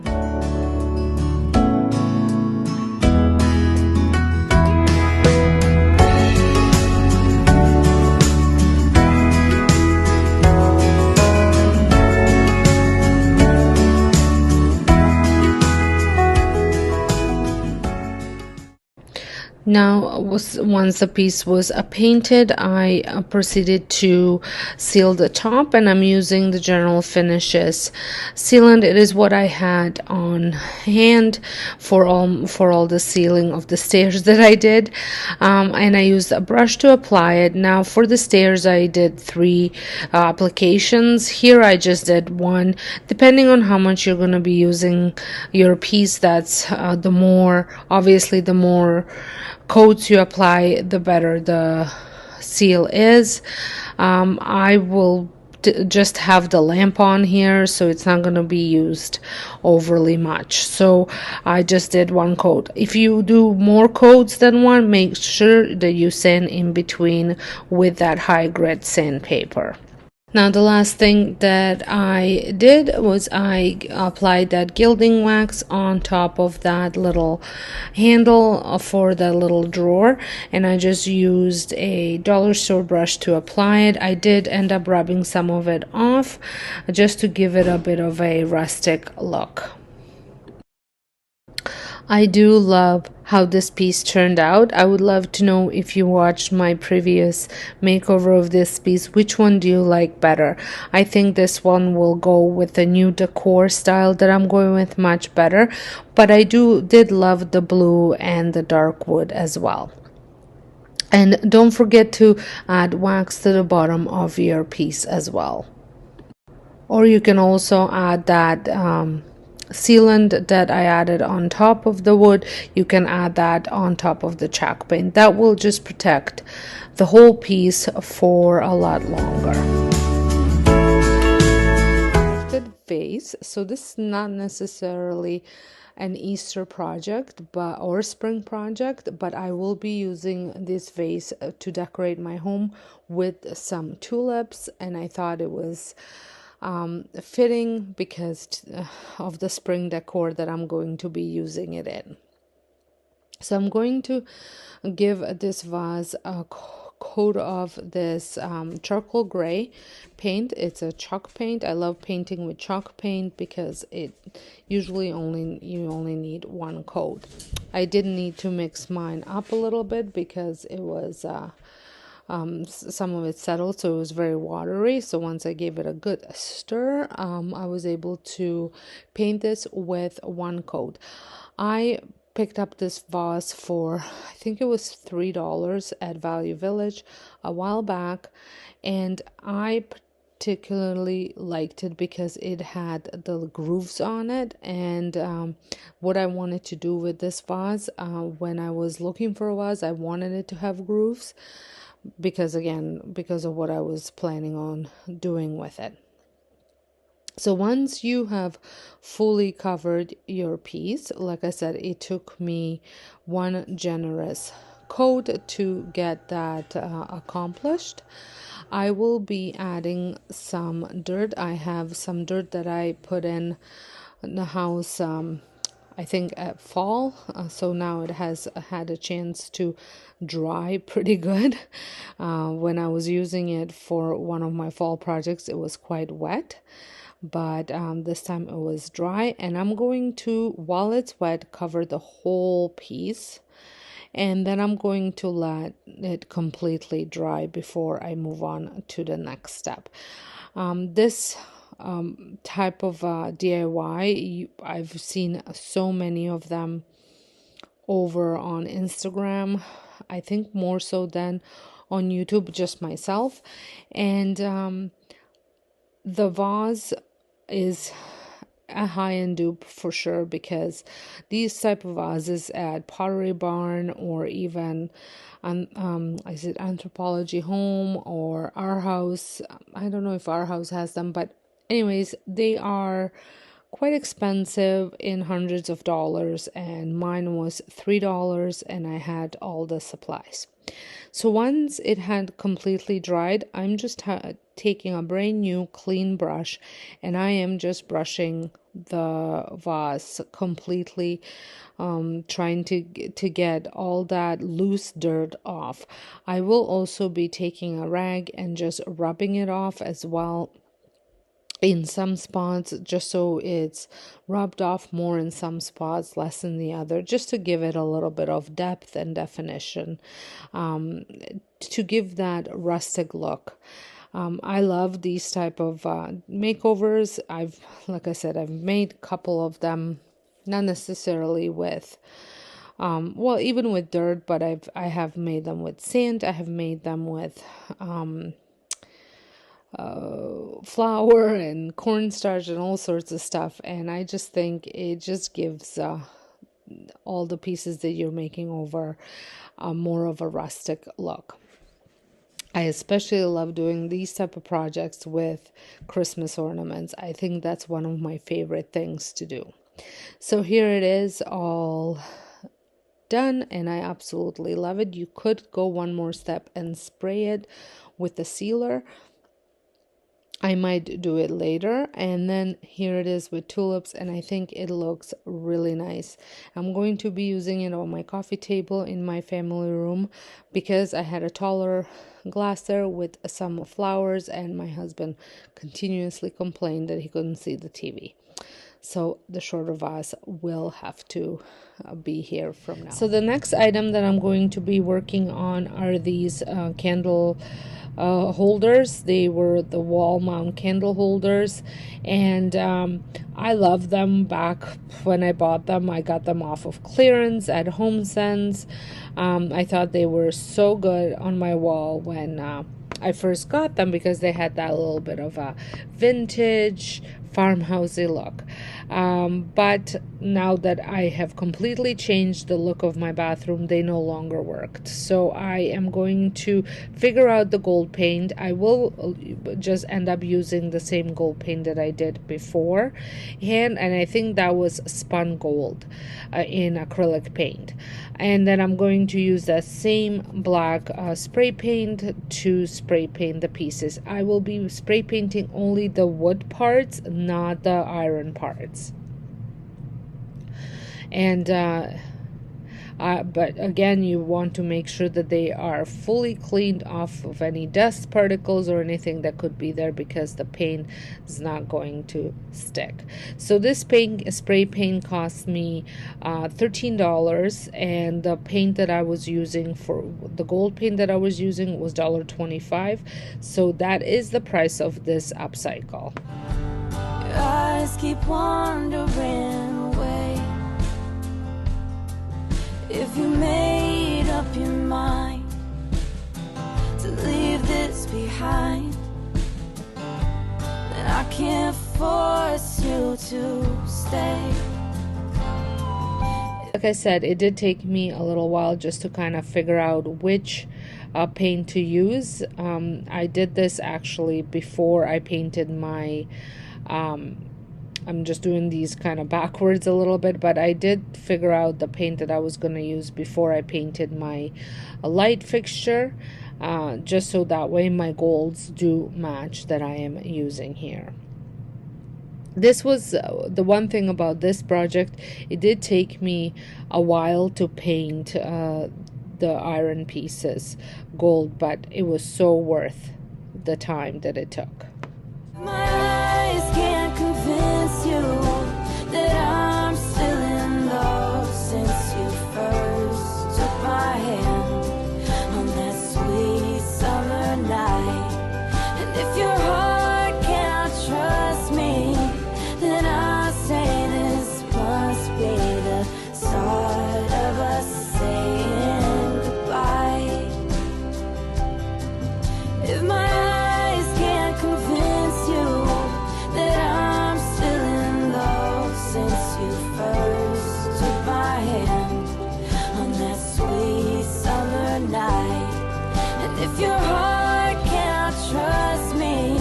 Now, once the piece was painted, I proceeded to seal the top, and I'm using the General Finishes sealant. It is what I had on hand for all the sealing of the stairs that I did, and I used a brush to apply it. Now, for the stairs, I did 3 applications. Here, I just did 1. Depending on how much you're going to be using your piece, that's the more coats you apply, the better the seal is. I will just have the lamp on here, so it's not going to be used overly much. So I just did 1 coat. If you do more coats than 1, make sure that you sand in between with that high grit sandpaper. Now the last thing that I did was I applied that gilding wax on top of that little handle for the little drawer, and I just used a dollar store brush to apply it. I did end up rubbing some of it off just to give it a bit of a rustic look. I do love how this piece turned out. I would love to know, if you watched my previous makeover of this piece, which one do you like better? I think this one will go with the new decor style that I'm going with much better, but I did love the blue and the dark wood as well. And don't forget to add wax to the bottom of your piece as well. Or you can also add that sealant that I added on top of the wood. You can add that on top of the chalk paint. That will just protect the whole piece for a lot longer. Vase. So this is not necessarily an Easter project or spring project, but I will be using this vase to decorate my home with some tulips, and I thought it was fitting because of the spring decor that I'm going to be using it in. So I'm going to give this vase a coat of this charcoal gray paint. It's a chalk paint. I love painting with chalk paint because it usually you only need one coat. I did need to mix mine up a little bit because it was some of it settled, so it was very watery. So once I gave it a good stir, I was able to paint this with one coat. I picked up this vase for, I think it was $3 at Value Village a while back, and I particularly liked it because it had the grooves on it. And what I wanted to do with this vase, when I was looking for a vase, I wanted it to have grooves because of what I was planning on doing with it. So once you have fully covered your piece, like I said, it took me one generous coat to get that accomplished. I will be adding some dirt. I have some dirt that I put in the house, I think at fall, so now it has had a chance to dry pretty good. When I was using it for one of my fall projects, it was quite wet, but this time it was dry, and I'm going to, while it's wet, cover the whole piece, and then I'm going to let it completely dry before I move on to the next step. This type of DIY, I've seen so many of them over on Instagram, I think more so than on YouTube, just myself. And the vase is a high-end dupe for sure, because these type of vases at Pottery Barn or even I said Anthropology Home or Our House, I don't know if Our House has them, but anyways, they are quite expensive, in hundreds of dollars, and mine was $3, and I had all the supplies. So once it had completely dried, I'm just taking a brand new clean brush, and I am just brushing the vase completely, trying to get all that loose dirt off. I will also be taking a rag and just rubbing it off as well in some spots, just so it's rubbed off more in some spots, less in the other, just to give it a little bit of depth and definition, to give that rustic look. I love these type of makeovers. Like I said, I've made a couple of them, not necessarily with well, even with dirt, but I have made them with sand. I have made them with flour and cornstarch and all sorts of stuff, and I just think it just gives all the pieces that you're making over more of a rustic look. I especially love doing these type of projects with Christmas ornaments. I think that's one of my favorite things to do. So here it is, all done, and I absolutely love it. You could go one more step and spray it with the sealer, I might do it later. And then here it is with tulips, and I think it looks really nice. I'm going to be using it on my coffee table in my family room because I had a taller glass there with some flowers, and my husband continuously complained that he couldn't see the TV. So the shorter vase will have to be here from now. So the next item that I'm going to be working on are these candle holders. They were the wall mount candle holders, and I love them. Back when I bought them, I got them off of clearance at HomeSense. I thought they were so good on my wall when I first got them because they had that little bit of a vintage farmhousey look. But now that I have completely changed the look of my bathroom, they no longer worked. So I am going to figure out the gold paint. I will just end up using the same gold paint that I did before, and I think that was spun gold in acrylic paint. And then I'm going to use that same black spray paint to spray paint the pieces. I will be spray painting only the wood parts, not the iron parts. And but again, you want to make sure that they are fully cleaned off of any dust particles or anything that could be there, because the paint is not going to stick. So this spray paint cost me $13, and the paint that I was using, for the gold paint that I was using, was $1.25. So that is the price of this upcycle. Your eyes keep wandering away. If you made up your mind to leave this behind, then I can't force you to stay. Like I said, it did take me a little while just to kind of figure out which paint to use. I did this actually before I painted my I'm just doing these kind of backwards a little bit, but I did figure out the paint that I was going to use before I painted my light fixture, just so that way my golds do match that I am using here. This was the one thing about this project. It did take me a while to paint the iron pieces gold, but it was so worth the time that it took. My eyes can't convince you that I'm still in love since you first took my hand on that sweet summer night. And if your heart cannot trust me, then I say this must be the start of us saying goodbye. If my eyes can't convince you that I'm still in love since you first took my hand on that sweet summer night, and if your heart cannot trust me,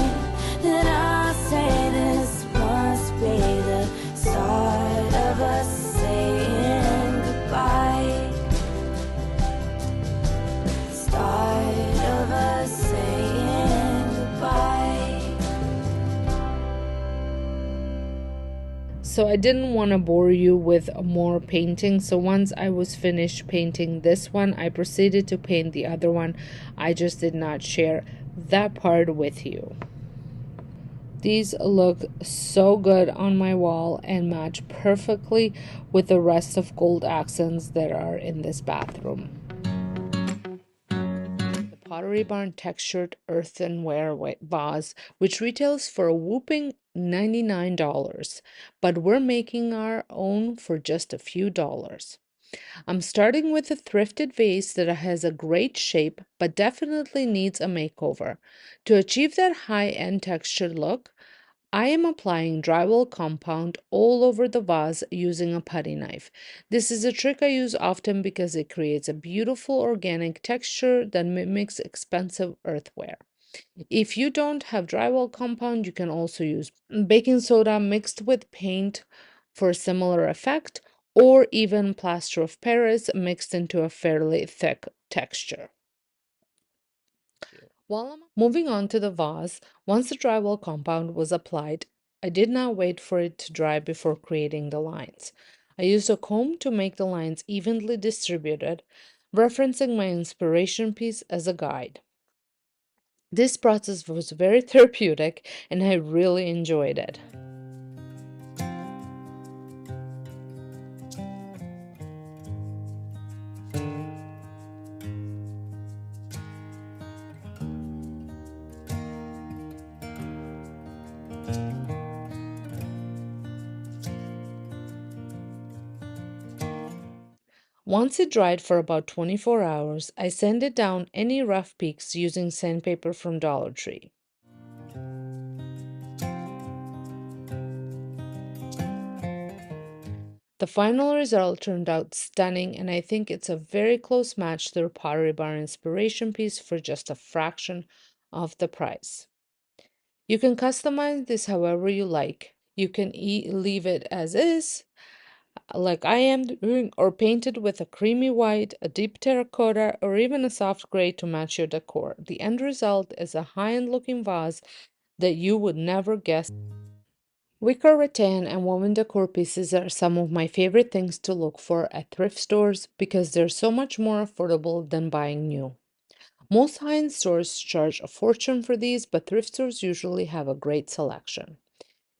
then I say this must be the start of us saying goodbye. Start of us saying goodbye. So I didn't want to bore you with more painting. So once I was finished painting this one, I proceeded to paint the other one. I just did not share that part with you. These look so good on my wall and match perfectly with the rest of gold accents that are in this bathroom. Pottery Barn textured earthenware vase, which retails for a whopping $99, but we're making our own for just a few dollars. I'm starting with a thrifted vase that has a great shape but definitely needs a makeover. To achieve that high-end textured look, I am applying drywall compound all over the vase using a putty knife. This is a trick I use often because it creates a beautiful organic texture that mimics expensive earthware. If you don't have drywall compound, you can also use baking soda mixed with paint for a similar effect, or even plaster of Paris mixed into a fairly thick texture. Moving on to the vase, once the drywall compound was applied, I did not wait for it to dry before creating the lines. I used a comb to make the lines evenly distributed, referencing my inspiration piece as a guide. This process was very therapeutic and I really enjoyed it. Once it dried for about 24 hours, I sanded down any rough peaks using sandpaper from Dollar Tree. The final result turned out stunning, and I think it's a very close match to the Pottery Barn inspiration piece for just a fraction of the price. You can customize this however you like. You can leave it as is, like I am doing, or paint it with a creamy white, a deep terracotta, or even a soft gray to match your decor. The end result is a high-end looking vase that you would never guess. Wicker rattan and woven decor pieces are some of my favorite things to look for at thrift stores because they're so much more affordable than buying new. Most high-end stores charge a fortune for these, but thrift stores usually have a great selection.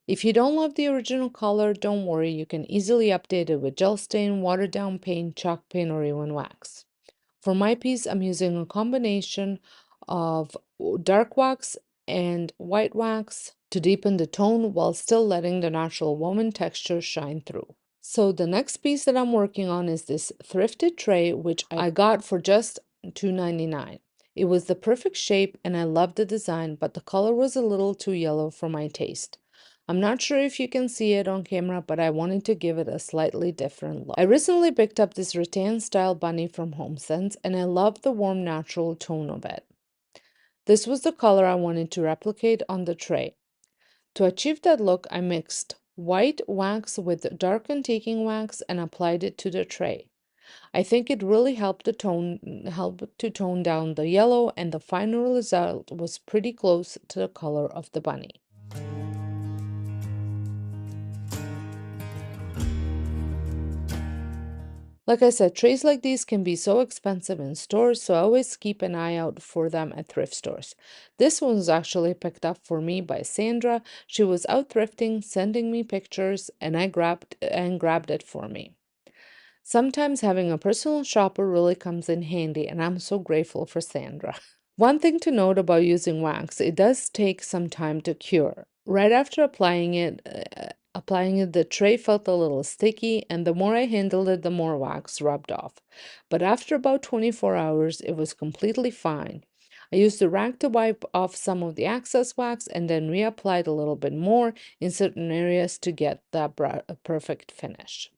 If you don't love the original color, don't worry, you can easily update it with gel stain, watered down paint, chalk paint, or even wax. For my piece, I'm using a combination of dark wax and white wax to deepen the tone while still letting the natural woven texture shine through. So the next piece that I'm working on is this thrifted tray, which I got for just $2.99. It was the perfect shape and I loved the design, but the color was a little too yellow for my taste. I'm not sure if you can see it on camera, but I wanted to give it a slightly different look. I recently picked up this rattan style bunny from HomeSense and I love the warm natural tone of it. This was the color I wanted to replicate on the tray. To achieve that look, I mixed white wax with dark antiquing wax and applied it to the tray. I think it really helped to tone down the yellow, and the final result was pretty close to the color of the bunny. Like I said, trays like these can be so expensive in stores, so I always keep an eye out for them at thrift stores. This one was actually picked up for me by Sandra. She was out thrifting, sending me pictures, and I grabbed it for me. Sometimes having a personal shopper really comes in handy, and I'm so grateful for Sandra. One thing to note about using wax, it does take some time to cure. Right after applying it, the tray felt a little sticky, and the more I handled it, the more wax rubbed off. But after about 24 hours, it was completely fine. I used the rag to wipe off some of the excess wax and then reapplied a little bit more in certain areas to get that perfect finish.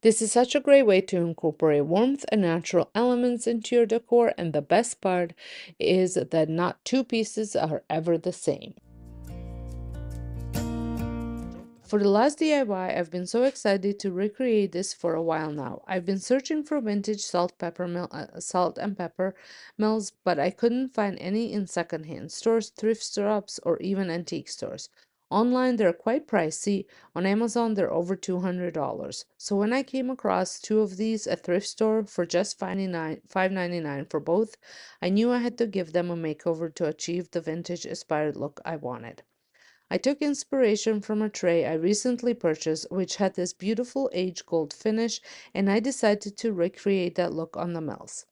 This is such a great way to incorporate warmth and natural elements into your decor, and the best part is that not two pieces are ever the same. For the last DIY, I've been so excited to recreate this for a while now. I've been searching for vintage salt and pepper mills, but I couldn't find any in secondhand stores, thrift shops, or even antique stores. Online, they're quite pricey. On Amazon, they're over $200. So when I came across two of these at thrift store for just $5.99 for both, I knew I had to give them a makeover to achieve the vintage inspired look I wanted. I took inspiration from a tray I recently purchased, which had this beautiful aged gold finish, and I decided to recreate that look on the mills.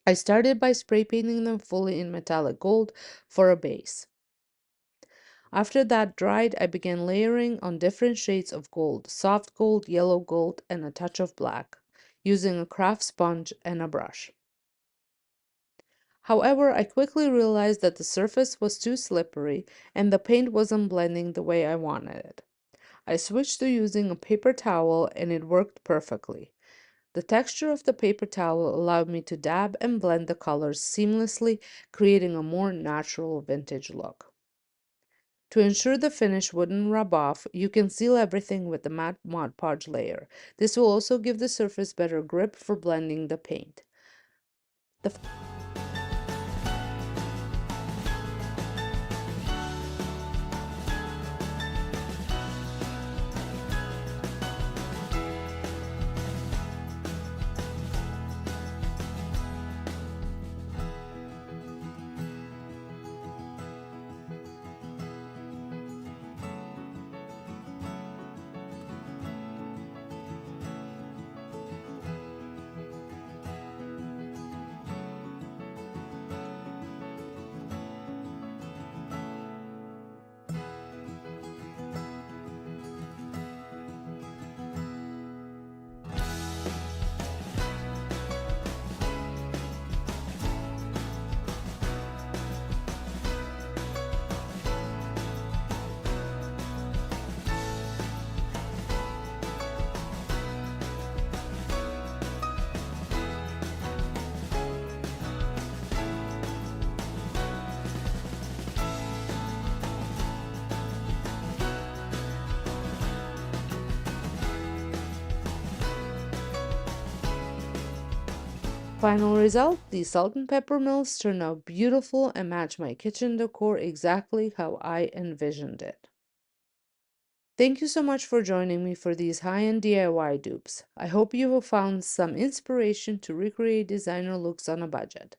I started by spray painting them fully in metallic gold for a base. After that dried, I began layering on different shades of gold, soft gold, yellow gold, and a touch of black, using a craft sponge and a brush. However, I quickly realized that the surface was too slippery and the paint wasn't blending the way I wanted it. I switched to using a paper towel and it worked perfectly. The texture of the paper towel allowed me to dab and blend the colors seamlessly, creating a more natural vintage look. To ensure the finish wouldn't rub off, you can seal everything with the matte Mod Podge layer. This will also give the surface better grip for blending the paint. The final result, these salt and pepper mills turned out beautiful and match my kitchen decor exactly how I envisioned it. Thank you so much for joining me for these high-end DIY dupes. I hope you have found some inspiration to recreate designer looks on a budget.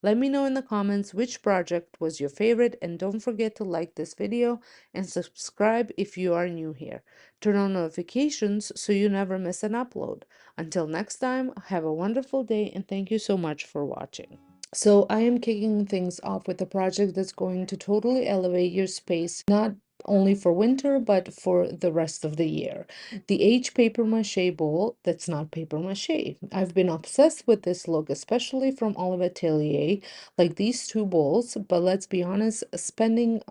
Let me know in the comments which project was your favorite, and don't forget to like this video and subscribe if you are new here. Turn on notifications so you never miss an upload. Until next time, have a wonderful day and thank you so much for watching. So I am kicking things off with a project that's going to totally elevate your space, not only for winter, but for the rest of the year. The H paper mache bowl that's not paper mache. I've been obsessed with this look, especially from Olive Atelier, like these two bowls, but let's be honest, spending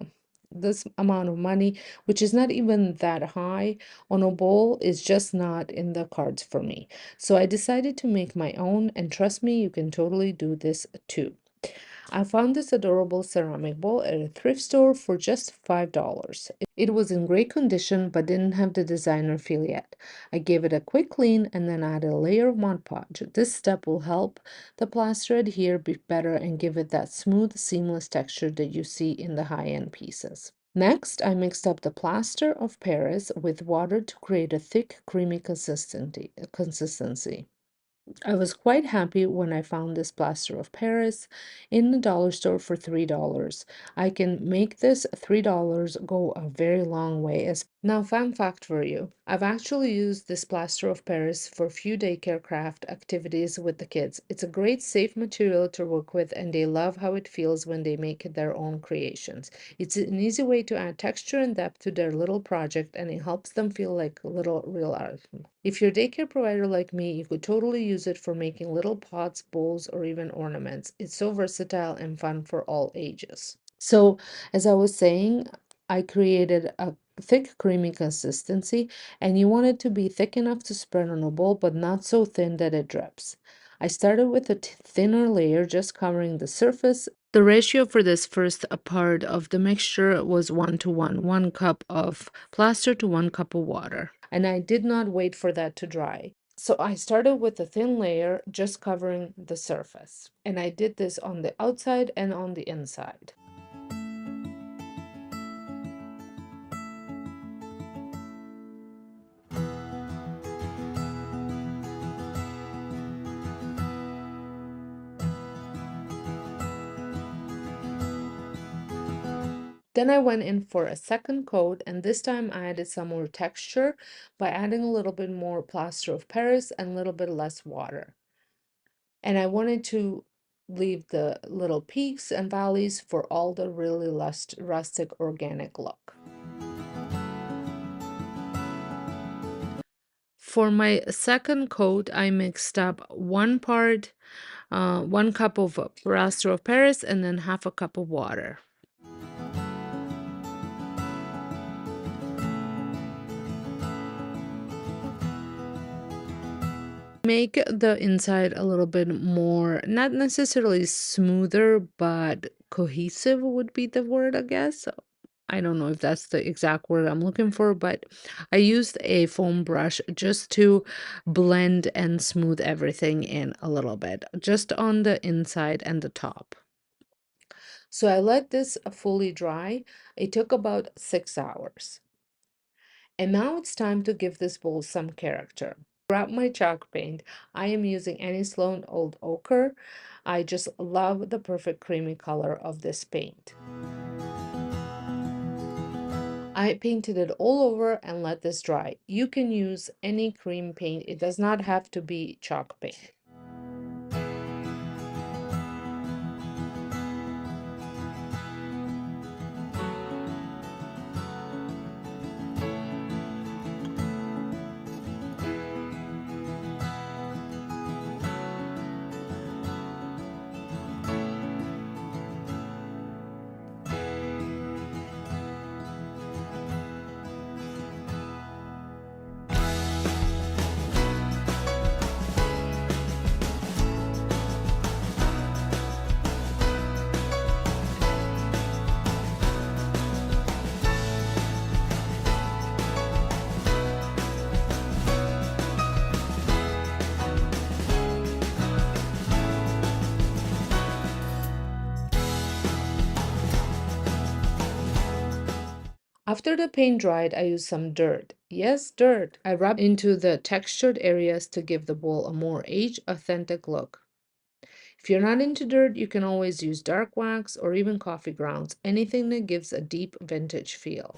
this amount of money, which is not even that high, on a bowl is just not in the cards for me. So I decided to make my own, and trust me, you can totally do this too. I found this adorable ceramic bowl at a thrift store for just $5. It was in great condition but didn't have the designer feel yet. I gave it a quick clean and then added a layer of Mod Podge. This step will help the plaster adhere better and give it that smooth, seamless texture that you see in the high-end pieces. Next, I mixed up the plaster of Paris with water to create a thick, creamy consistency. I was quite happy when I found this plaster of Paris in the dollar store for $3. I can make this $3 go a very long way. As now, fun fact for you, I've actually used this plaster of Paris for a few daycare craft activities with the kids. It's a great safe material to work with and they love how it feels when they make their own creations. It's an easy way to add texture and depth to their little project and it helps them feel like little real art. If you're a daycare provider like me, you could totally use it for making little pots, bowls, or even ornaments. It's so versatile and fun for all ages. So, as I was saying, I created a thick, creamy consistency, and you want it to be thick enough to spread on a bowl, but not so thin that it drips. I started with a thinner layer, just covering the surface. The ratio for this first part of the mixture was 1 to 1, 1 cup of plaster to 1 cup of water. And I did not wait for that to dry. So I started with a thin layer, just covering the surface. And I did this on the outside and on the inside. Then I went in for a second coat, and this time I added some more texture by adding a little bit more plaster of Paris and a little bit less water. And I wanted to leave the little peaks and valleys for all the really rustic organic look. For my second coat, I mixed up 1 cup of plaster of Paris and then half a cup of water. Make the inside a little bit more, not necessarily smoother, but cohesive would be the word, I guess. I don't know if that's the exact word I'm looking for, but I used a foam brush just to blend and smooth everything in a little bit, just on the inside and the top. So I let this fully dry. It took about 6 hours. And now it's time to give this bowl some character. Grab my chalk paint. I am using Annie Sloan Old Ochre. I just love the perfect creamy color of this paint. I painted it all over and let this dry. You can use any cream paint. It does not have to be chalk paint. After the paint dried, I used some dirt. Yes, dirt. I rubbed into the textured areas to give the bowl a more aged, authentic look. If you're not into dirt, you can always use dark wax or even coffee grounds, anything that gives a deep vintage feel.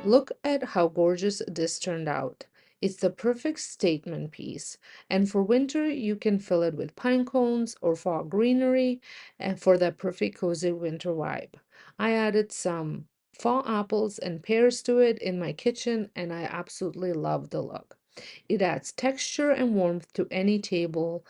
Look at how gorgeous this turned out. It's the perfect statement piece. And for winter, you can fill it with pine cones or fall greenery and for that perfect cozy winter vibe. I added some fall apples and pears to it in my kitchen, and I absolutely love the look. It adds texture and warmth to any table,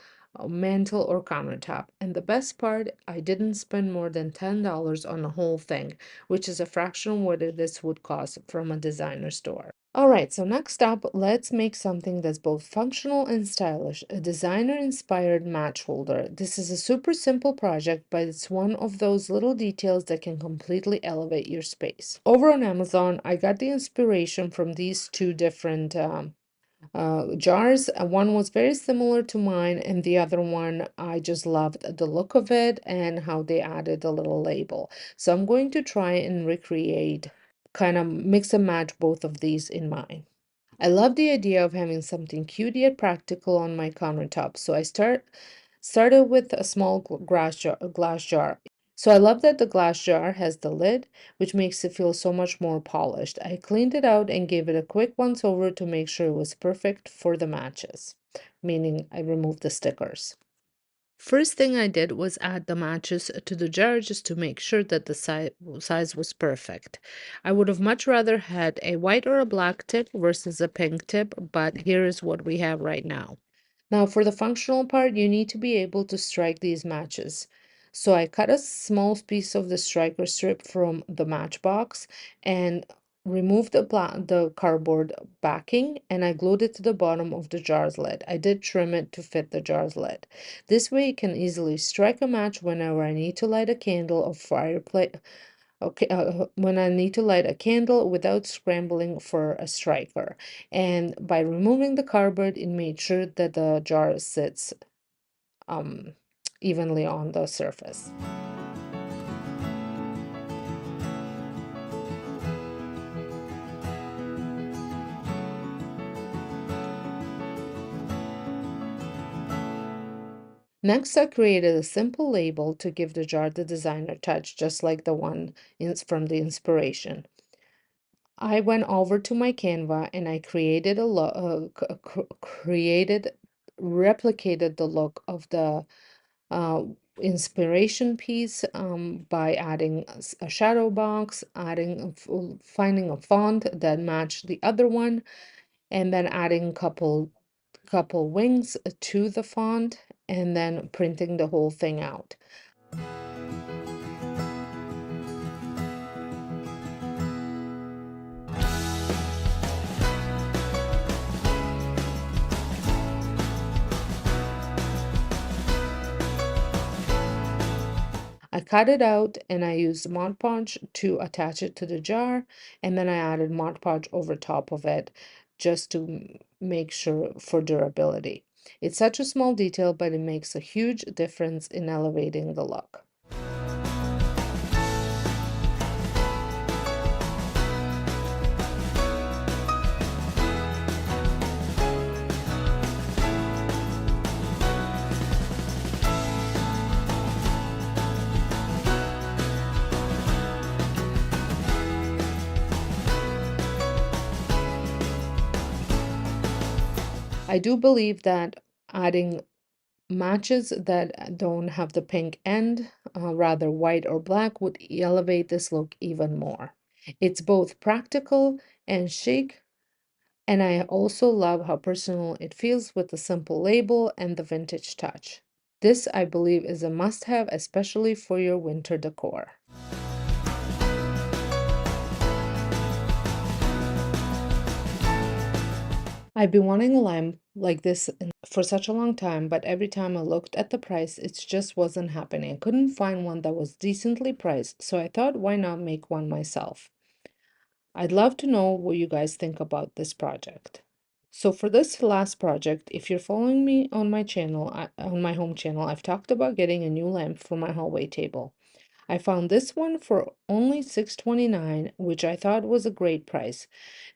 mantle, or countertop. And the best part, I didn't spend more than $10 on the whole thing, which is a fraction of what this would cost from a designer store. All right, so next up, let's make something that's both functional and stylish, a designer-inspired match holder. This is a super simple project, but it's one of those little details that can completely elevate your space. Over on Amazon, I got the inspiration from these two different jars. One was very similar to mine, and the other one, I just loved the look of it and how they added a little label. So I'm going to try and recreate, kind of mix and match both of these in mine. I love the idea of having something cute yet practical on my countertop, so I started with a small glass jar. So I love that the glass jar has the lid, which makes it feel so much more polished. I cleaned it out and gave it a quick once over to make sure it was perfect for the matches, meaning I removed the stickers. First thing I did was add the matches to the jar just to make sure that the size was perfect. I would have much rather had a white or a black tip versus a pink tip, but here is what we have right now. Now for the functional part, you need to be able to strike these matches. So I cut a small piece of the striker strip from the matchbox and removed the cardboard backing, and I glued it to the bottom of the jar's lid. I did trim it to fit the jar's lid. This way you can easily strike a match whenever I need to light a candle or fireplace. Okay, when I need to light a candle without scrambling for a striker. And by removing the cardboard, it made sure that the jar sits um, evenly on the surface. Next, I created a simple label to give the jar the designer touch, just like the one from the inspiration. I went over to my Canva and I created replicated the look of the uh, inspiration piece by adding a shadow box, finding a font that matched the other one, and then adding couple wings to the font and then printing the whole thing out. I cut it out and I used Mod Podge to attach it to the jar, and then I added Mod Podge over top of it just to make sure for durability. It's such a small detail, but it makes a huge difference in elevating the look. I do believe that adding matches that don't have the pink end, rather white or black, would elevate this look even more. It's both practical and chic, and I also love how personal it feels with the simple label and the vintage touch. This, I believe, is a must-have, especially for your winter decor. I've been wanting a lamp like this for such a long time, but every time I looked at the price, it just wasn't happening. I couldn't find one that was decently priced, so I thought, why not make one myself? I'd love to know what you guys think about this project. So for this last project, if you're following me on my channel, on my home channel, I've talked about getting a new lamp for my hallway table. I found this one for only $6.29, which I thought was a great price.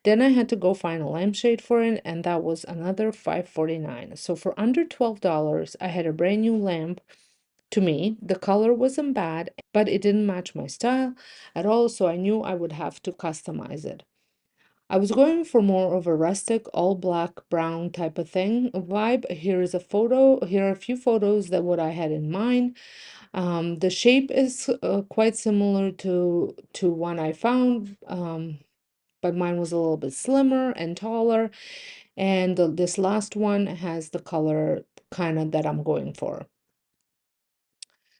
Then I had to go find a lampshade for it, and that was another $5.49. So for under $12, I had a brand new lamp. To me, the color wasn't bad, but it didn't match my style at all, so I knew I would have to customize it. I was going for more of a rustic, all black, brown type of thing vibe. Here is a photo. Here are a few photos that what I had in mind. The shape is quite similar to one I found, but mine was a little bit slimmer and taller. And this last one has the color kind of that I'm going for.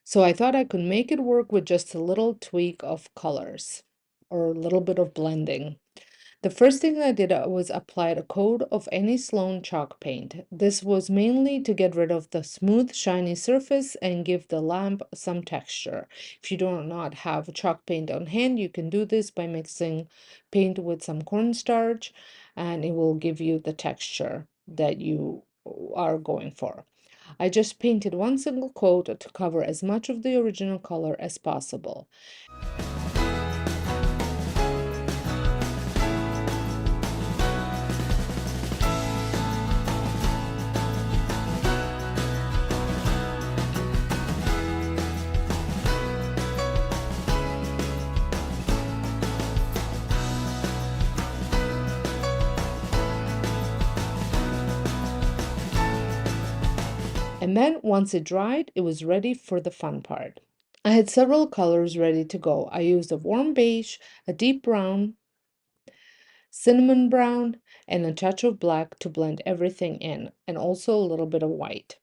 So I thought I could make it work with just a little tweak of colors or a little bit of blending. The first thing I did was apply a coat of any Sloan chalk paint. This was mainly to get rid of the smooth, shiny surface and give the lamp some texture. If you do not have chalk paint on hand, you can do this by mixing paint with some cornstarch, and it will give you the texture that you are going for. I just painted one single coat to cover as much of the original color as possible. And then once it dried, it was ready for the fun part. I had several colors ready to go. I used a warm beige, a deep brown, cinnamon brown, and a touch of black to blend everything in, and also a little bit of white.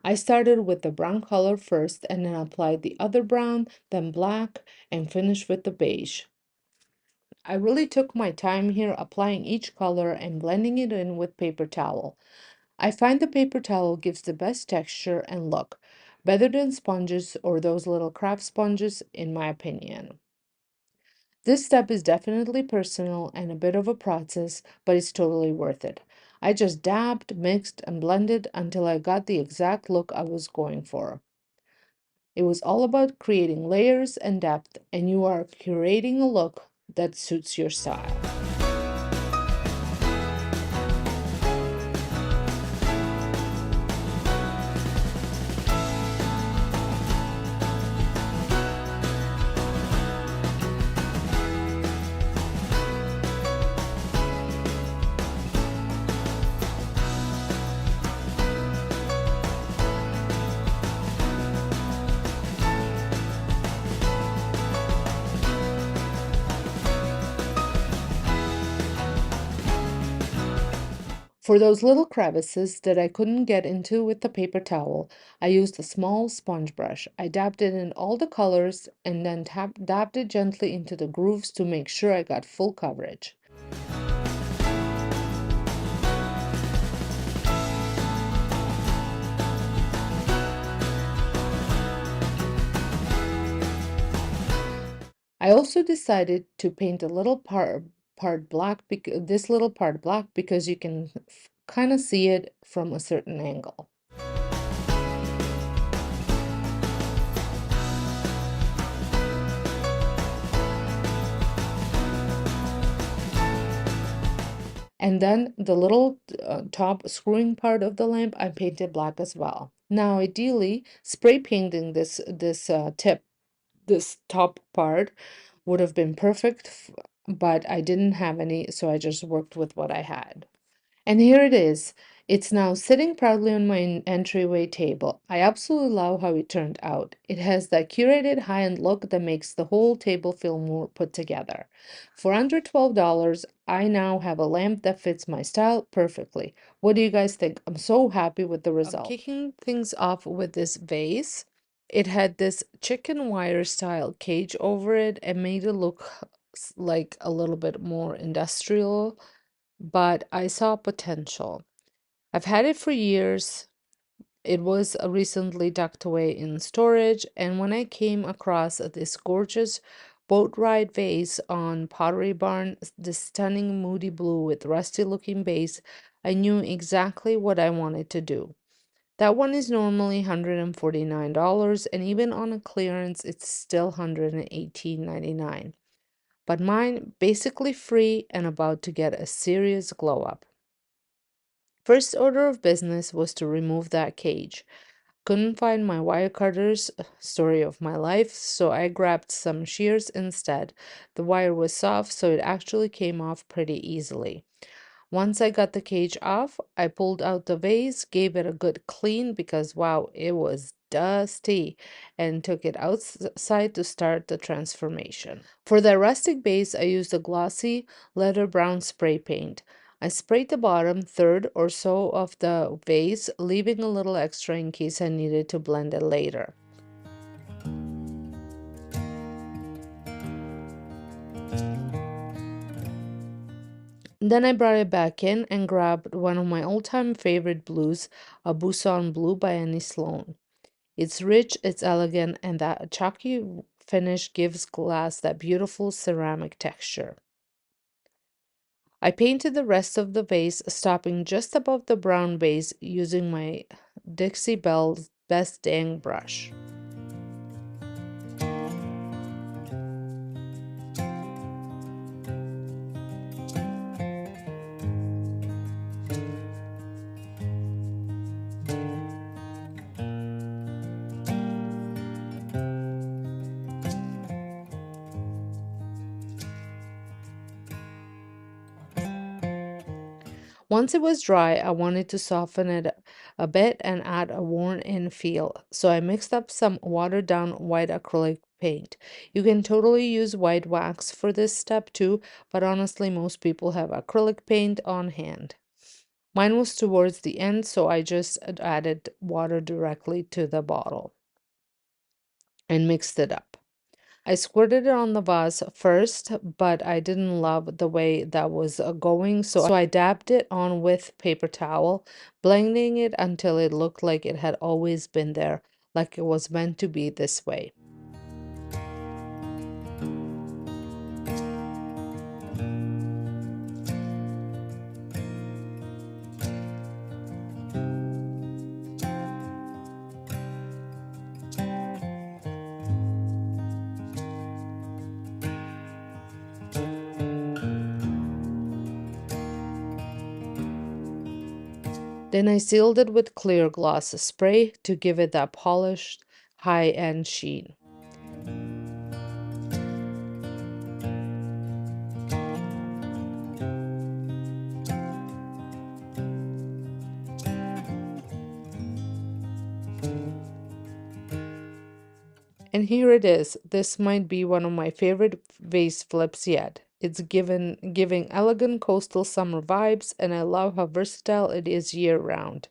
I started with the brown color first and then applied the other brown, then black, and finished with the beige. I really took my time here applying each color and blending it in with paper towel. I find the paper towel gives the best texture and look, better than sponges or those little craft sponges, in my opinion. This step is definitely personal and a bit of a process, but it's totally worth it. I just dabbed, mixed, and blended until I got the exact look I was going for. It was all about creating layers and depth, and you are curating a look that suits your style. For those little crevices that I couldn't get into with the paper towel, I used a small sponge brush. I dabbed it in all the colors and then dabbed it gently into the grooves to make sure I got full coverage. I also decided to paint a little part black, this little part black, because you can kind of see it from a certain angle. And then the little top screwing part of the lamp, I painted black as well. Now, ideally, spray painting this top part would have been perfect, but I didn't have any, so I just worked with what I had. And here it is. It's now sitting proudly on my entryway table. I absolutely love how it turned out. It has that curated high-end look that makes the whole table feel more put together. For under $12, I now have a lamp that fits my style perfectly. What do you guys think? I'm so happy with the result. I'm kicking things off with this vase. It had this chicken wire style cage over it and made it look like a little bit more industrial, but I saw potential. I've had it for years. It was recently tucked away in storage, and when I came across this gorgeous boat ride vase on Pottery Barn, this stunning moody blue with rusty looking base, I knew exactly what I wanted to do. That one is normally $149, and even on a clearance, it's still $118.99. But mine basically free and about to get a serious glow up. First order of business was to remove that cage. Couldn't find my wire cutters, story of my life, so I grabbed some shears instead. The wire was soft, so it actually came off pretty easily. Once I got the cage off, I pulled out the vase, gave it a good clean because wow, it was dusty, and took it outside to start the transformation. For the rustic base, I used a glossy leather brown spray paint. I sprayed the bottom third or so of the vase, leaving a little extra in case I needed to blend it later. Then I brought it back in and grabbed one of my all-time favorite blues, a Busan blue by Annie Sloan. It's rich, it's elegant, and that chalky finish gives glass that beautiful ceramic texture. I painted the rest of the vase, stopping just above the brown base using my Dixie Belle's Best Dang brush. Once it was dry, I wanted to soften it a bit and add a worn-in feel, so I mixed up some watered-down white acrylic paint. You can totally use white wax for this step too, but honestly, most people have acrylic paint on hand. Mine was towards the end, so I just added water directly to the bottle and mixed it up. I squirted it on the vase first, but I didn't love the way that was going, so I dabbed it on with paper towel, blending it until it looked like it had always been there, like it was meant to be this way. Then I sealed it with clear gloss spray to give it that polished, high-end sheen. And here it is. This might be one of my favorite vase flips yet. It's giving elegant coastal summer vibes, and I love how versatile it is year-round.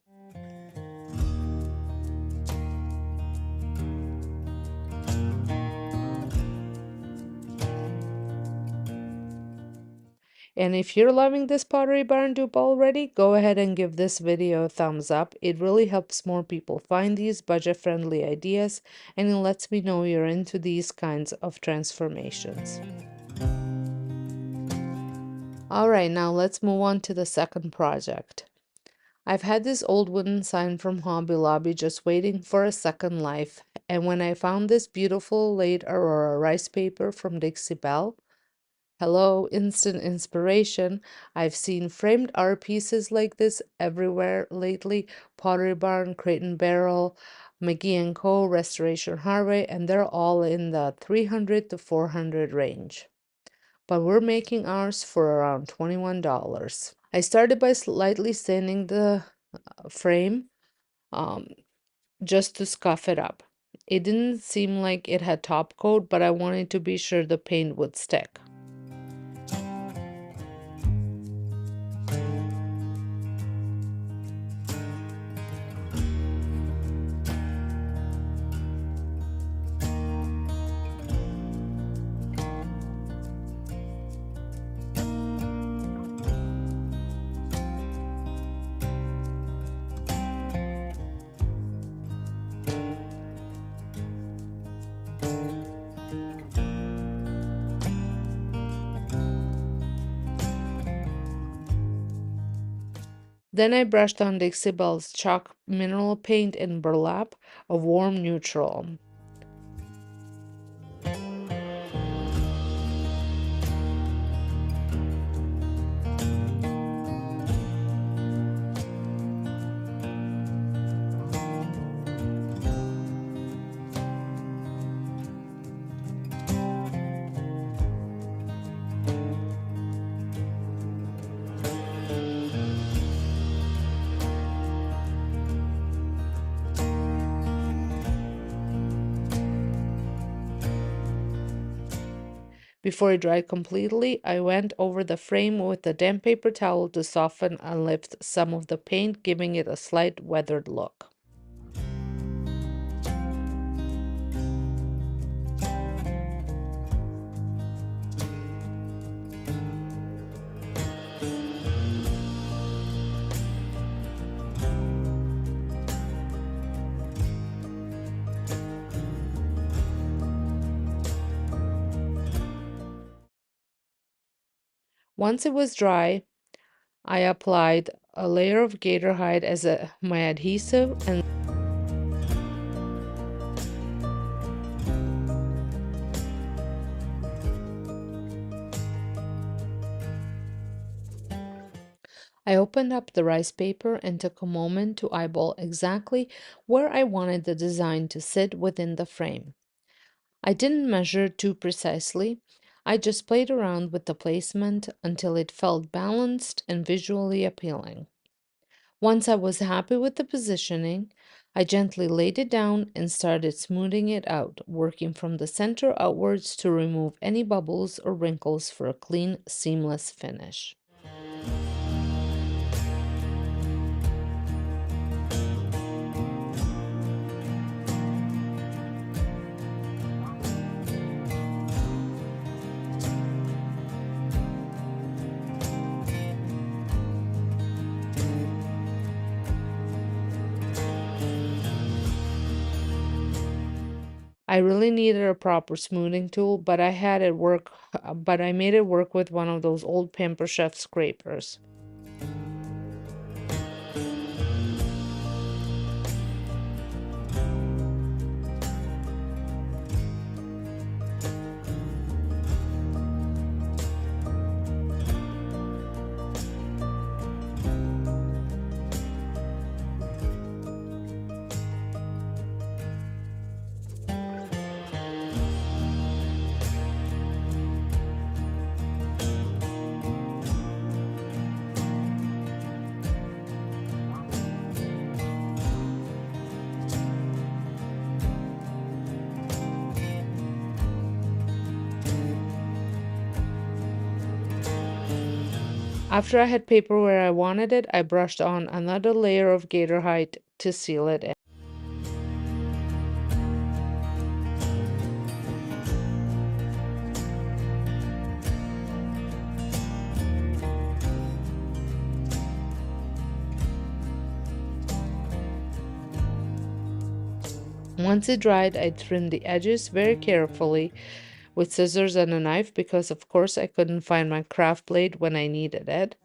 And if you're loving this Pottery Barn dupe already, go ahead and give this video a thumbs up. It really helps more people find these budget-friendly ideas, and it lets me know you're into these kinds of transformations. Alright, now let's move on to the second project. I've had this old wooden sign from Hobby Lobby just waiting for a second life, and when I found this beautiful late Aurora rice paper from Dixie Belle, hello, instant inspiration. I've seen framed art pieces like this everywhere lately. Pottery Barn, Crate and Barrel, McGee & Co., Restoration Hardware, and they're all in the $300 to $400 range. But we're making ours for around $21. I started by slightly sanding the frame just to scuff it up. It didn't seem like it had top coat, but I wanted to be sure the paint would stick. Then I brushed on Dixie Belle's chalk mineral paint in burlap, a warm neutral. Before it dried completely, I went over the frame with a damp paper towel to soften and lift some of the paint, giving it a slight weathered look. Once it was dry, I applied a layer of gator hide as my adhesive, and I opened up the rice paper and took a moment to eyeball exactly where I wanted the design to sit within the frame. I didn't measure too precisely. I just played around with the placement until it felt balanced and visually appealing. Once I was happy with the positioning, I gently laid it down and started smoothing it out, working from the center outwards to remove any bubbles or wrinkles for a clean, seamless finish. I really needed a proper smoothing tool, but I made it work with one of those old Pamper Chef scrapers. After I had paper where I wanted it, I brushed on another layer of gator hide to seal it in. Once it dried, I trimmed the edges very carefully with scissors and a knife because, of course, I couldn't find my craft blade when I needed it.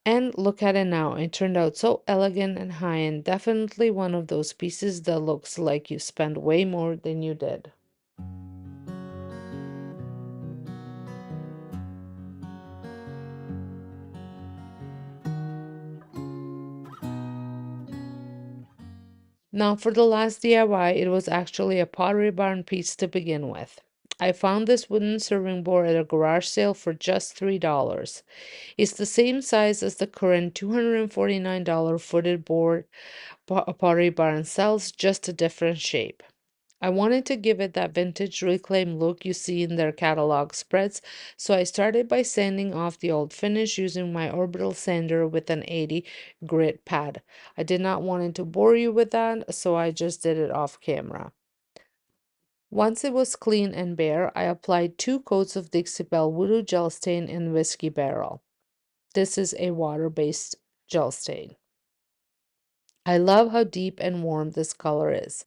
And look at it now. It turned out so elegant and high-end. Definitely one of those pieces that looks like you spent way more than you did. Now for the last DIY, it was actually a Pottery Barn piece to begin with. I found this wooden serving board at a garage sale for just $3. It's the same size as the current $249 footed board Pottery Barn sells, just a different shape. I wanted to give it that vintage reclaimed look you see in their catalog spreads, so I started by sanding off the old finish using my orbital sander with an 80 grit pad. I did not want to bore you with that, so I just did it off camera. Once it was clean and bare, I applied 2 coats of Dixie Belle Voodoo Gel Stain in Whiskey Barrel. This is a water-based gel stain. I love how deep and warm this color is.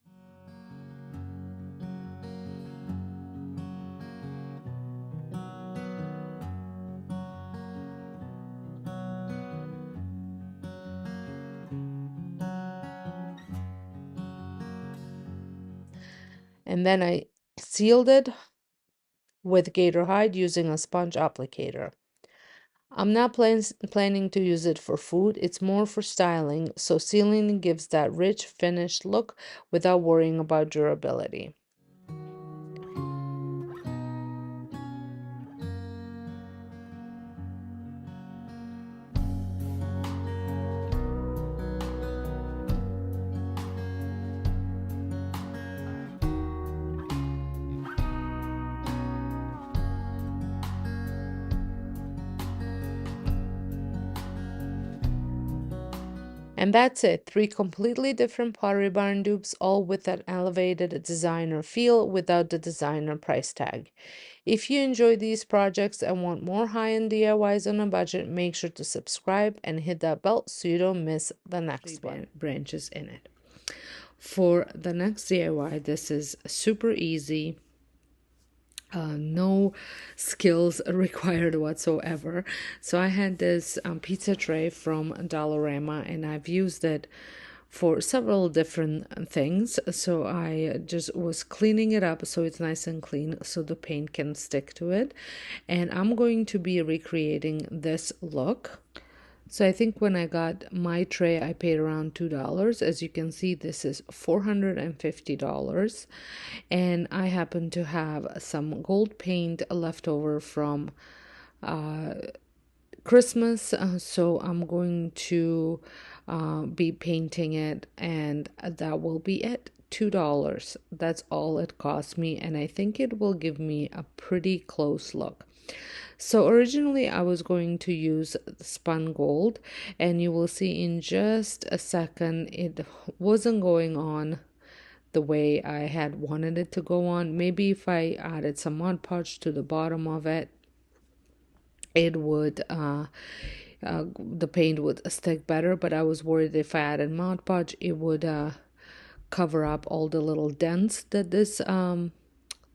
And then I sealed it with gator hide using a sponge applicator. I'm not planning to use it for food, it's more for styling, so sealing gives that rich finished look without worrying about durability. And that's it, 3 completely different Pottery Barn dupes, all with that elevated designer feel without the designer price tag. If you enjoy these projects and want more high-end DIYs on a budget, make sure to subscribe and hit that bell so you don't miss the next one. Branches in it. For the next DIY, this is super easy. No skills required whatsoever. So I had this pizza tray from Dollarama, and I've used it for several different things. So I just was cleaning it up so it's nice and clean so the paint can stick to it. And I'm going to be recreating this look. So I think when I got my tray, I paid around $2. As you can see, this is $450. And I happen to have some gold paint left over from Christmas. So I'm going to be painting it, and that will be it. $2. That's all it cost me, and I think it will give me a pretty close look. So originally I was going to use spun gold, and you will see in just a second it wasn't going on the way I had wanted it to go on. Maybe if I added some Mod Podge to the bottom of it, it would the paint would stick better, but I was worried if I added Mod Podge it would cover up all the little dents that this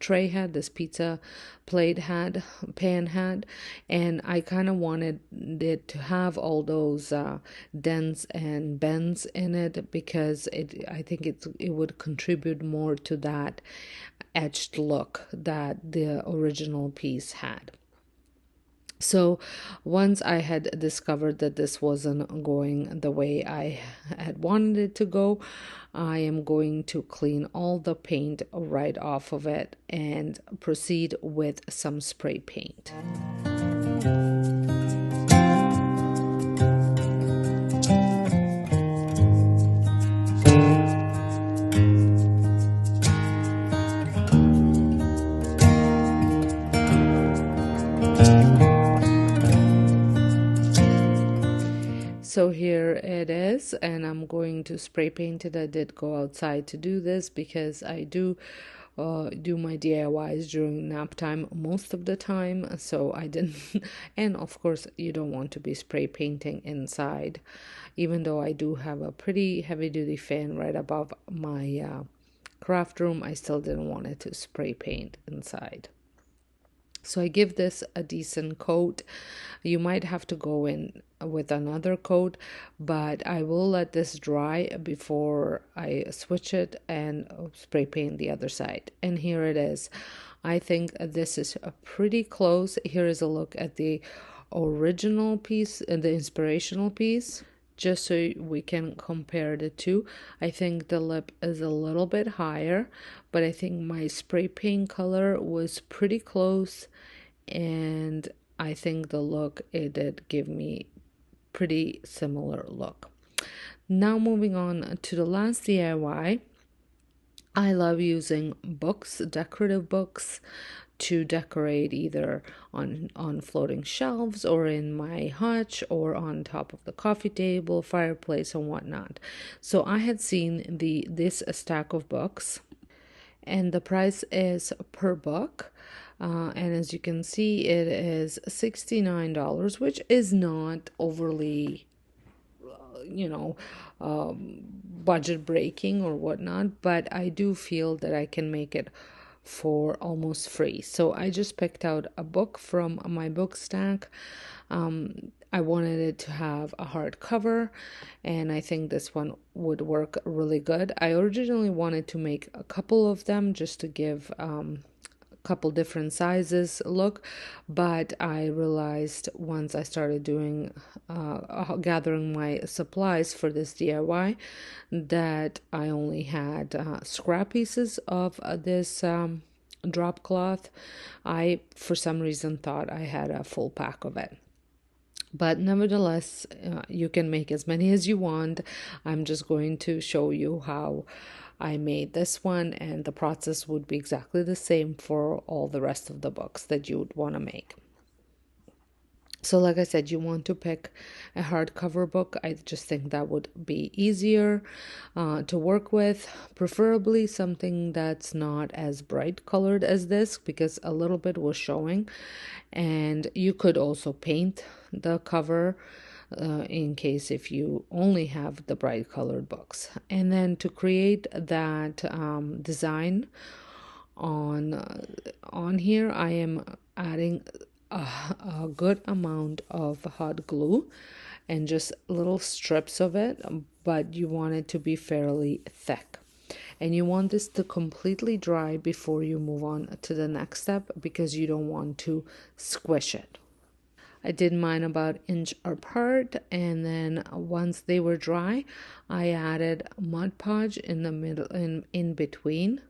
tray had, this pizza plate had, pan had, and I kind of wanted it to have all those dents and bends in it because I think it would contribute more to that etched look that the original piece had. So once I had discovered that this wasn't going the way I had wanted it to go, I am going to clean all the paint right off of it and proceed with some spray paint. So here it is, and I'm going to spray paint it. I did go outside to do this because I do my DIYs during nap time most of the time, so I didn't. And of course, you don't want to be spray painting inside, even though I do have a pretty heavy duty fan right above my craft room. I still didn't want it to spray paint inside. So I give this a decent coat. You might have to go in with another coat, but I will let this dry before I switch it and spray paint the other side. And here it is. I think this is pretty close. Here is a look at the original piece and the inspirational piece, just so we can compare the two. I think the lip is a little bit higher, but I think my spray paint color was pretty close, and I think the look, it did give me pretty similar look. Now moving on to the last DIY. I love using books, decorative books, to decorate either on floating shelves or in my hutch or on top of the coffee table, fireplace, and whatnot. So I had seen this stack of books, and the price is per book. And as you can see, it is $69, which is not overly budget breaking or whatnot, but I do feel that I can make it for almost free. So I just picked out a book from my book stack. I wanted it to have a hardcover, and I think this one would work really good. I originally wanted to make a couple of them just to give couple different sizes look, but I realized once I started doing gathering my supplies for this DIY that I only had scrap pieces of this drop cloth. I for some reason thought I had a full pack of it. But nevertheless, you can make as many as you want. I'm just going to show you how I made this one, and the process would be exactly the same for all the rest of the books that you would want to make. So like I said, you want to pick a hardcover book. I just think that would be easier to work with, preferably something that's not as bright colored as this, because a little bit was showing. And you could also paint the cover in case if you only have the bright colored books. And then to create that design on here, I am adding a good amount of hot glue and just little strips of it, but you want it to be fairly thick. And you want this to completely dry before you move on to the next step, because you don't want to squish it. I did mine about inch apart, and then once they were dry, I added Mod Podge in the middle, in between.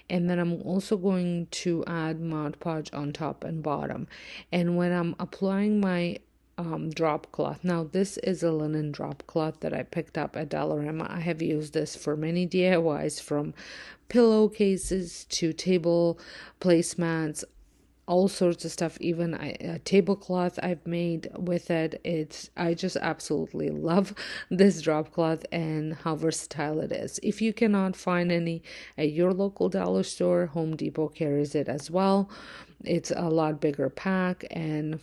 And then I'm also going to add Mod Podge on top and bottom. And when I'm applying my drop cloth, now this is a linen drop cloth that I picked up at Dollarama. I have used this for many DIYs, from pillowcases to table placemats, all sorts of stuff. Even a tablecloth I've made with it. I just absolutely love this drop cloth and how versatile it is. If you cannot find any at your local dollar store, Home Depot carries it as well. It's a lot bigger pack, and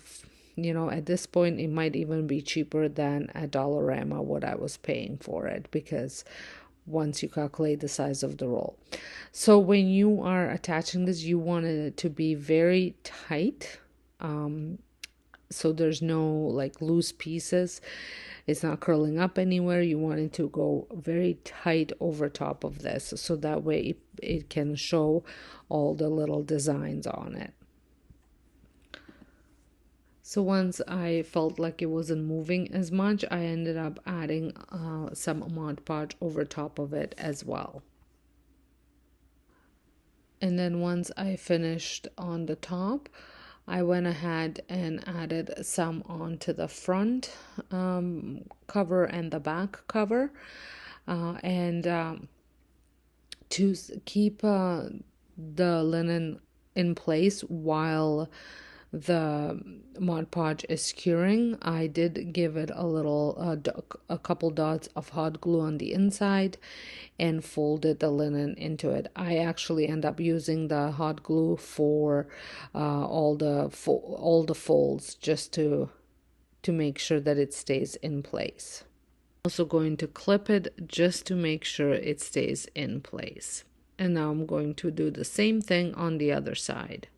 at this point it might even be cheaper than at Dollarama what I was paying for it, because once you calculate the size of the roll. So when you are attaching this, you want it to be very tight, so there's no like loose pieces. It's not curling up anywhere. You want it to go very tight over top of this, so that way it can show all the little designs on it. So once I felt like it wasn't moving as much, I ended up adding some Mod Podge over top of it as well. And then once I finished on the top, I went ahead and added some onto the front cover and the back cover. And to keep the linen in place while the Mod Podge is curing, I did give it a little, a couple dots of hot glue on the inside and folded the linen into it. I actually end up using the hot glue for all the folds, just to make sure that it stays in place. Also going to clip it just to make sure it stays in place. And now I'm going to do the same thing on the other side.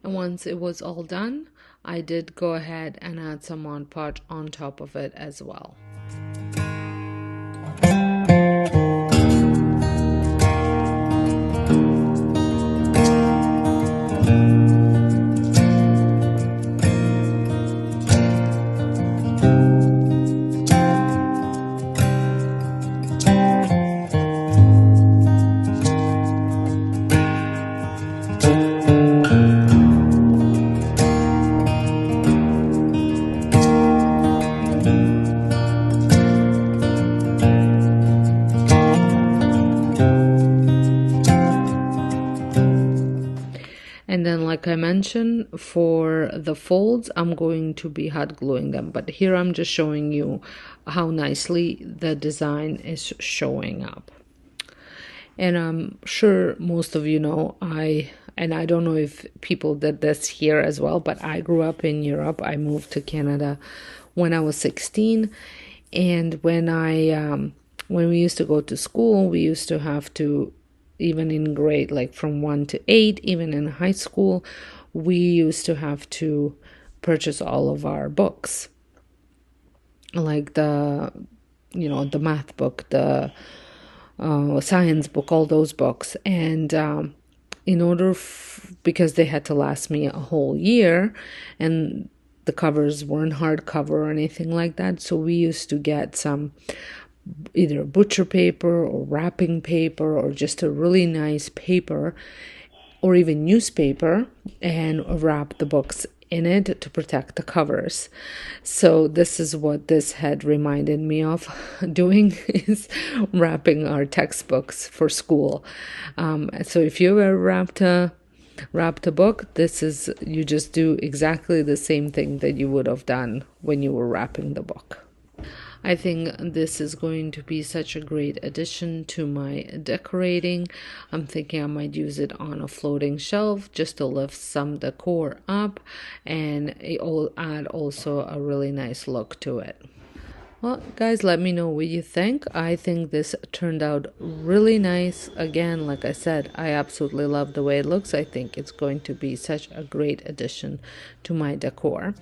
And once it was all done, I did go ahead and add some Mod Podge on top of it as well. And then, like I mentioned, for the folds, I'm going to be hot gluing them. But here I'm just showing you how nicely the design is showing up. And I'm sure most of you know, I don't know if people did this here as well, but I grew up in Europe. I moved to Canada when I was 16. And when we used to go to school, we used to have to, even in grade, like from 1 to 8, even in high school, we used to have to purchase all of our books, like the math book, the science book, all those books. And in order, because they had to last me a whole year, and the covers weren't hardcover or anything like that, so we used to get some either butcher paper or wrapping paper or just a really nice paper or even newspaper and wrap the books in it to protect the covers. So this is what this had reminded me of doing, is wrapping our textbooks for school. So if you ever wrapped a book, you just do exactly the same thing that you would have done when you were wrapping the book. I think this is going to be such a great addition to my decorating. I'm thinking I might use it on a floating shelf just to lift some decor up, and it will add also a really nice look to it. Well, guys, let me know what you think. I think this turned out really nice. Again, like I said, I absolutely love the way it looks. I think it's going to be such a great addition to my decor.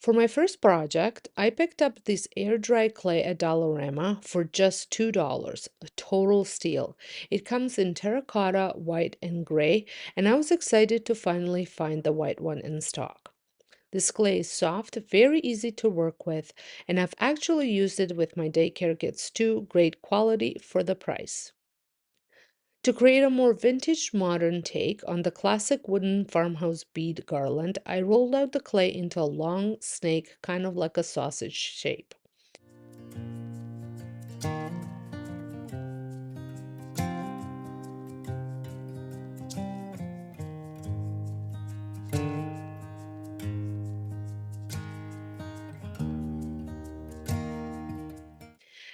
For my first project, I picked up this air dry clay at Dollarama for just $2, a total steal. It comes in terracotta, white, and gray, and I was excited to finally find the white one in stock. This clay is soft, very easy to work with, and I've actually used it with my daycare kids too. Great quality for the price. To create a more vintage modern take on the classic wooden farmhouse bead garland, I rolled out the clay into a long snake, kind of like a sausage shape.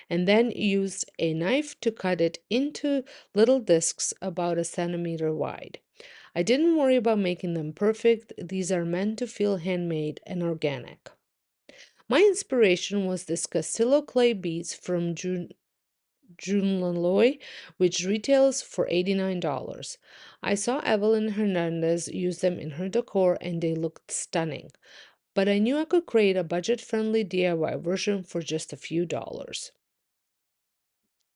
And then used a knife to cut it into little discs about a centimeter wide. I didn't worry about making them perfect. These are meant to feel handmade and organic. My inspiration was this Castillo clay beads from Junlaloy, which retails for $89. I saw Evelyn Hernandez use them in her decor and they looked stunning. But I knew I could create a budget-friendly DIY version for just a few dollars.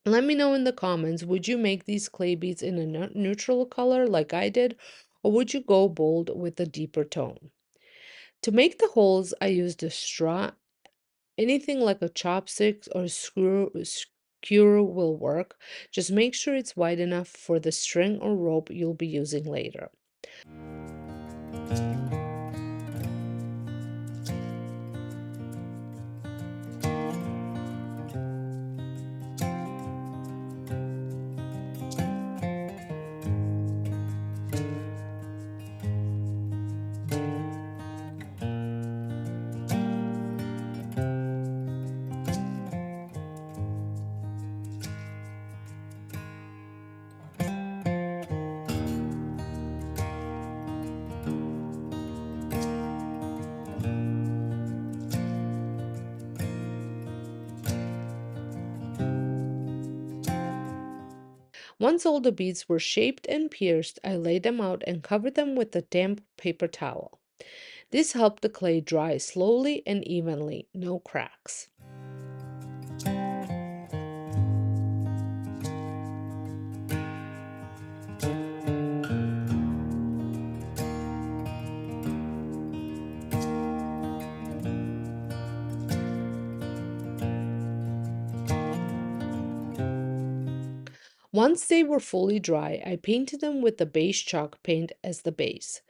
Let me know in the comments, would you make these clay beads in a neutral color like I did, or would you go bold with a deeper tone? To make the holes, I used a straw. Anything like a chopstick or skewer will work. Just make sure it's wide enough for the string or rope you'll be using later. Once all the beads were shaped and pierced, I laid them out and covered them with a damp paper towel. This helped the clay dry slowly and evenly, no cracks. Once they were fully dry, I painted them with the beige chalk paint as the base.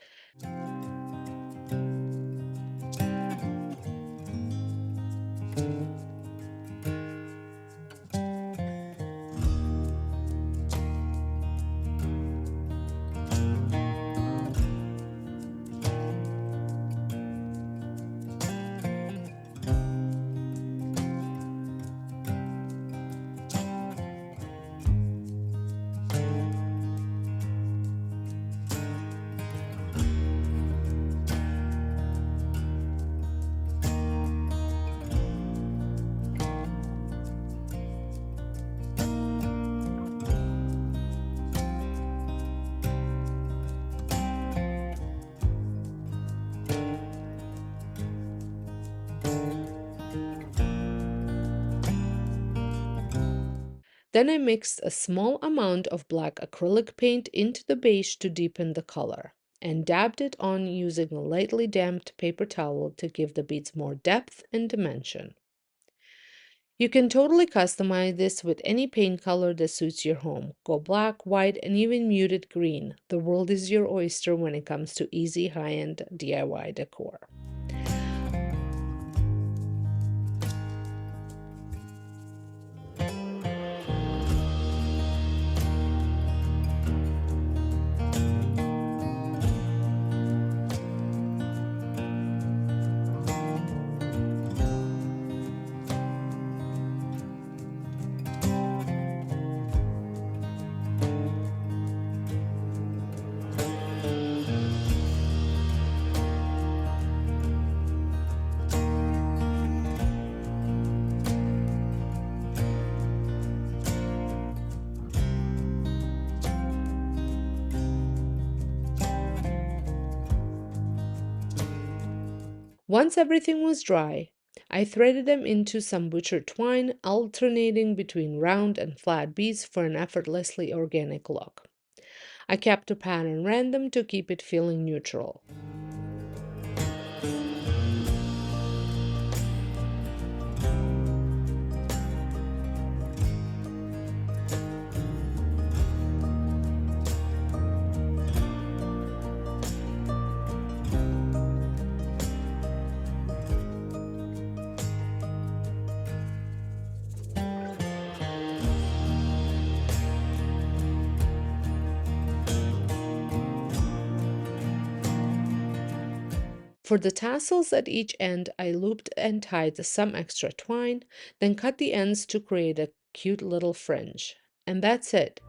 Then I mixed a small amount of black acrylic paint into the beige to deepen the color, and dabbed it on using a lightly damped paper towel to give the beads more depth and dimension. You can totally customize this with any paint color that suits your home. Go black, white, and even muted green. The world is your oyster when it comes to easy high-end DIY decor. Once everything was dry, I threaded them into some butcher twine, alternating between round and flat beads for an effortlessly organic look. I kept the pattern random to keep it feeling neutral. For the tassels at each end, I looped and tied some extra twine, then cut the ends to create a cute little fringe. And that's it.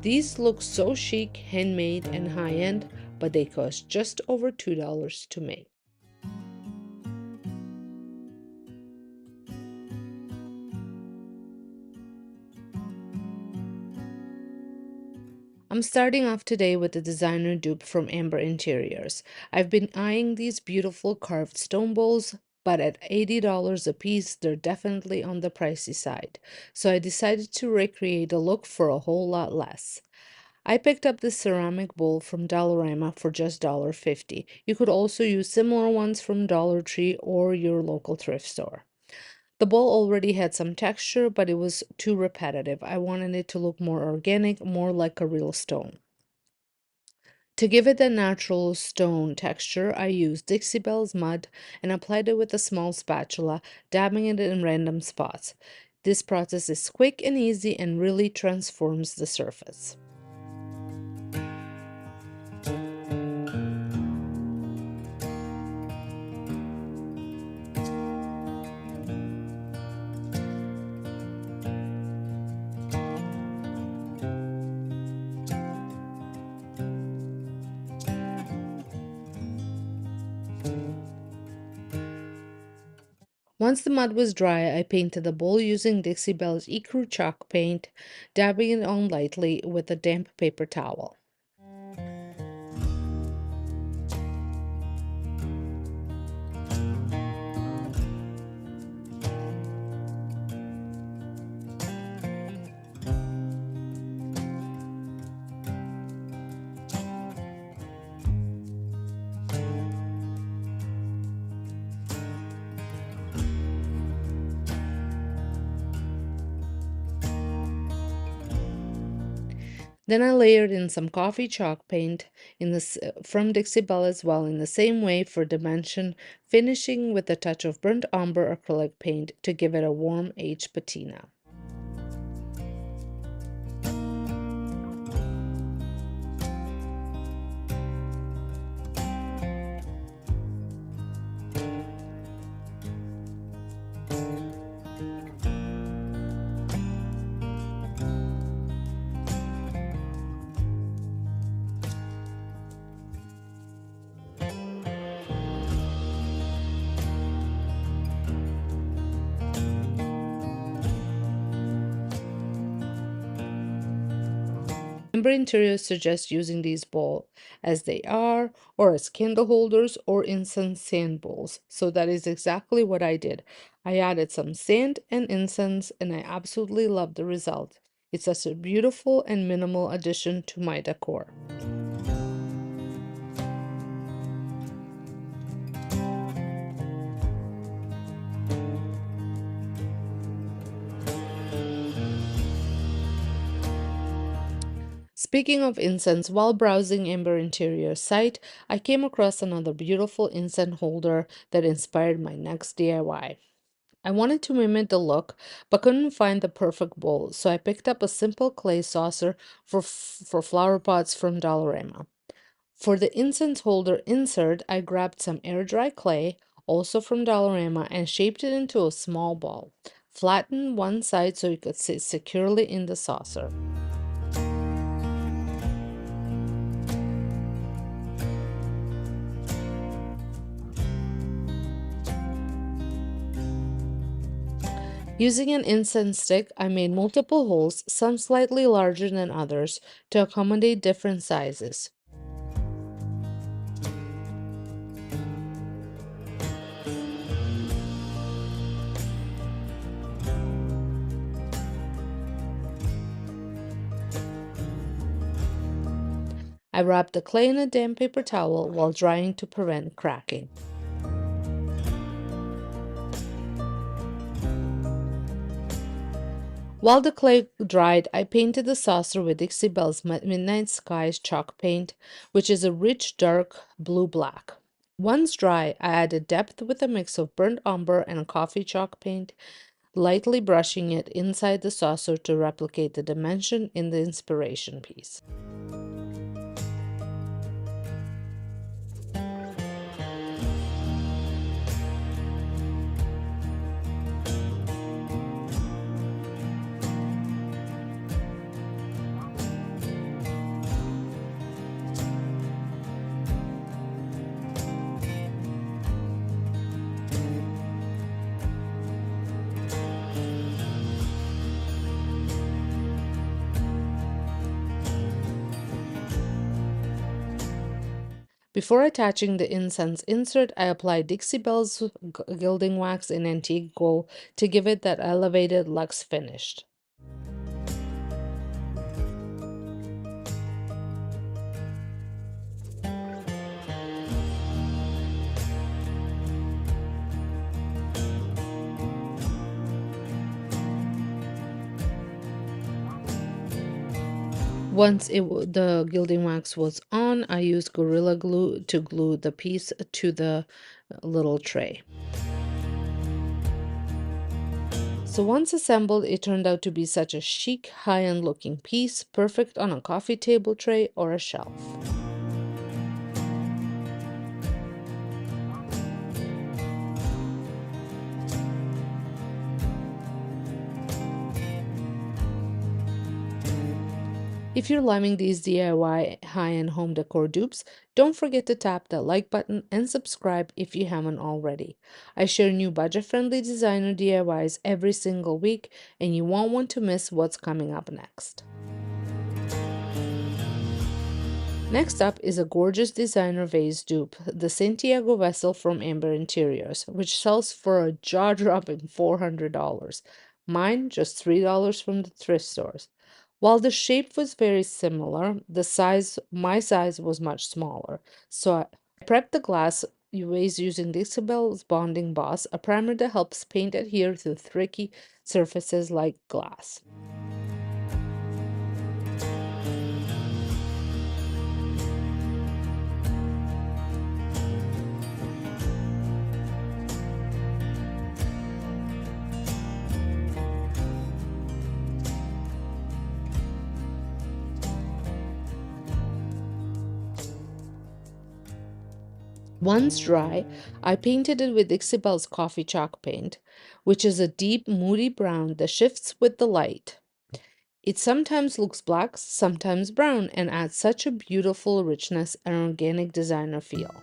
These look so chic, handmade, and high-end, but they cost just over $2 to make. I'm starting off today with the designer dupe from Amber Interiors. I've been eyeing these beautiful carved stone bowls, but at $80 a piece, they're definitely on the pricey side. So I decided to recreate the look for a whole lot less. I picked up this ceramic bowl from Dollarama for just $1.50. You could also use similar ones from Dollar Tree or your local thrift store. The bowl already had some texture, but it was too repetitive. I wanted it to look more organic, more like a real stone. To give it a natural stone texture, I used Dixie Belle's mud and applied it with a small spatula, dabbing it in random spots. This process is quick and easy and really transforms the surface. Once the mud was dry, I painted the bowl using Dixie Belle's Ecru chalk paint, dabbing it on lightly with a damp paper towel. Then I layered in some coffee chalk paint from Dixie Belle as well in the same way for dimension, finishing with a touch of burnt umber acrylic paint to give it a warm aged patina. Amber Interiors suggests using these bowls as they are, or as candle holders or incense sand bowls. So that is exactly what I did. I added some sand and incense, and I absolutely love the result. It's such a beautiful and minimal addition to my decor. Speaking of incense, while browsing Amber Interior's site, I came across another beautiful incense holder that inspired my next DIY. I wanted to mimic the look, but couldn't find the perfect bowl, so I picked up a simple clay saucer for flower pots from Dollarama. For the incense holder insert, I grabbed some air dry clay, also from Dollarama, and shaped it into a small ball. Flattened one side so it could sit securely in the saucer. Using an incense stick, I made multiple holes, some slightly larger than others, to accommodate different sizes. I wrapped the clay in a damp paper towel while drying to prevent cracking. While the clay dried, I painted the saucer with Dixie Belle's Midnight Skies chalk paint, which is a rich dark blue-black. Once dry, I added depth with a mix of burnt umber and coffee chalk paint, lightly brushing it inside the saucer to replicate the dimension in the inspiration piece. Before attaching the incense insert, I apply Dixie Belle's gilding wax in antique gold to give it that elevated luxe finish. Once the gilding wax was on, I used Gorilla Glue to glue the piece to the little tray. So once assembled, it turned out to be such a chic, high-end looking piece, perfect on a coffee table tray or a shelf. If you're loving these DIY high-end home decor dupes, don't forget to tap that like button and subscribe if you haven't already. I share new budget-friendly designer DIYs every single week, and you won't want to miss what's coming up next. Next up is a gorgeous designer vase dupe, the Santiago vessel from Amber Interiors, which sells for a jaw-dropping $400. Mine just $3 from the thrift stores. While the shape was very similar, my size was much smaller. So I prepped the glass vase using Isabel's bonding boss, a primer that helps paint adhere to tricky surfaces like glass. Once dry, I painted it with Ixabel's coffee chalk paint, which is a deep, moody brown that shifts with the light. It sometimes looks black, sometimes brown, and adds such a beautiful richness and organic designer feel.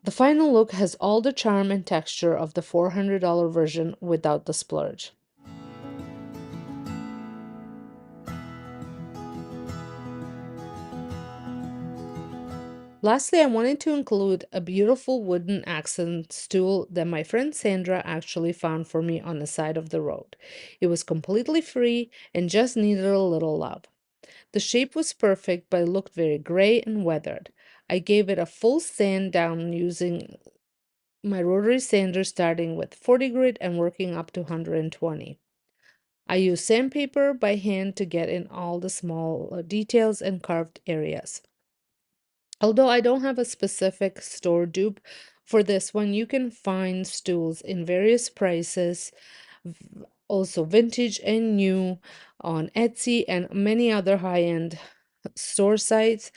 The final look has all the charm and texture of the $400 version without the splurge. Lastly, I wanted to include a beautiful wooden accent stool that my friend Sandra actually found for me on the side of the road. It was completely free and just needed a little love. The shape was perfect, but it looked very gray and weathered. I gave it a full sand down using my rotary sander, starting with 40 grit and working up to 120. I use sandpaper by hand to get in all the small details and carved areas. Although I don't have a specific store dupe for this one, you can find stools in various prices, also vintage and new, on Etsy and many other high-end store sites.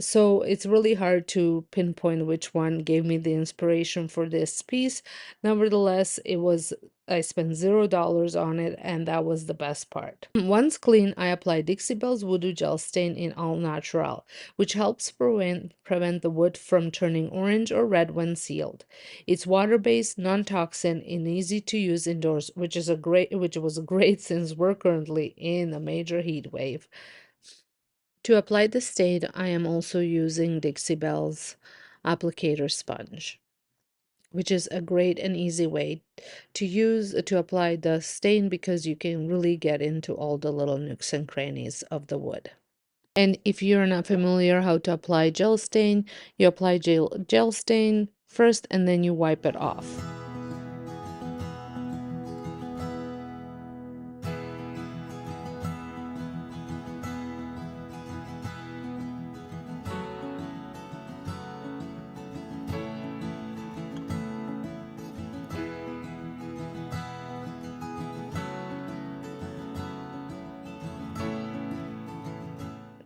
So it's really hard to pinpoint which one gave me the inspiration for this piece. Nevertheless, I spent $0 on it, and that was the best part. Once clean, I apply Dixie Belle's Voodoo Gel Stain in All Natural, which helps prevent the wood from turning orange or red when sealed. It's water-based, non-toxin, and easy to use indoors, which was great since we're currently in a major heat wave. To apply the stain, I am also using Dixie Belle's applicator sponge, which is a great and easy way to apply the stain because you can really get into all the little nooks and crannies of the wood. And if you're not familiar how to apply gel stain, you apply gel stain first and then you wipe it off.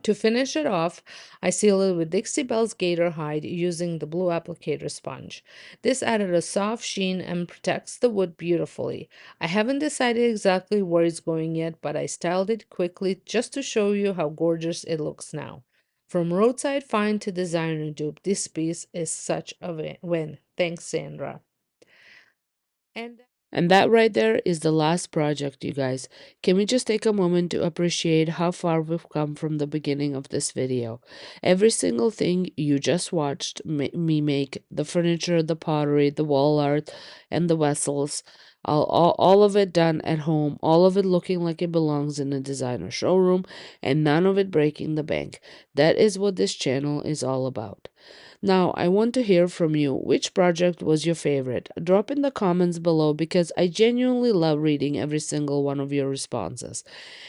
To finish it off, I seal it with Dixie Belle's Gator Hide using the blue applicator sponge. This added a soft sheen and protects the wood beautifully. I haven't decided exactly where it's going yet, but I styled it quickly just to show you how gorgeous it looks now. From roadside find to designer dupe, this piece is such a win. Thanks, Sandra. And and that right there is the last project, you guys. Can we just take a moment to appreciate how far we've come from the beginning of this video? Every single thing you just watched me make, the furniture, the pottery, the wall art, and the vessels, all of it done at home, all of it looking like it belongs in a designer showroom, and none of it breaking the bank. That is what this channel is all about. Now, I want to hear from you. Which project was your favorite? Drop in the comments below because I genuinely love reading every single one of your responses.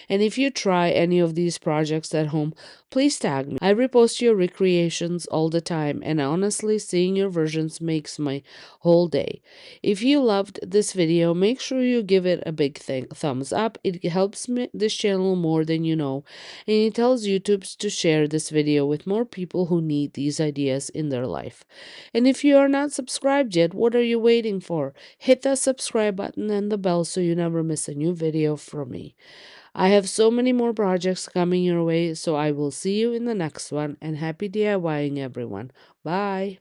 And if you try any of these projects at home, please tag me. I repost your recreations all the time, and honestly, seeing your versions makes my whole day. If you loved this video, make sure you give it a big thumbs up. It helps me, this channel more than you know, and it tells YouTube to share this video with more people who need these ideas in their life. And if you are not subscribed yet, what are you waiting for? Hit that subscribe button and the bell so you never miss a new video from me. I have so many more projects coming your way, so I will see you in the next one, and happy DIYing everyone. Bye!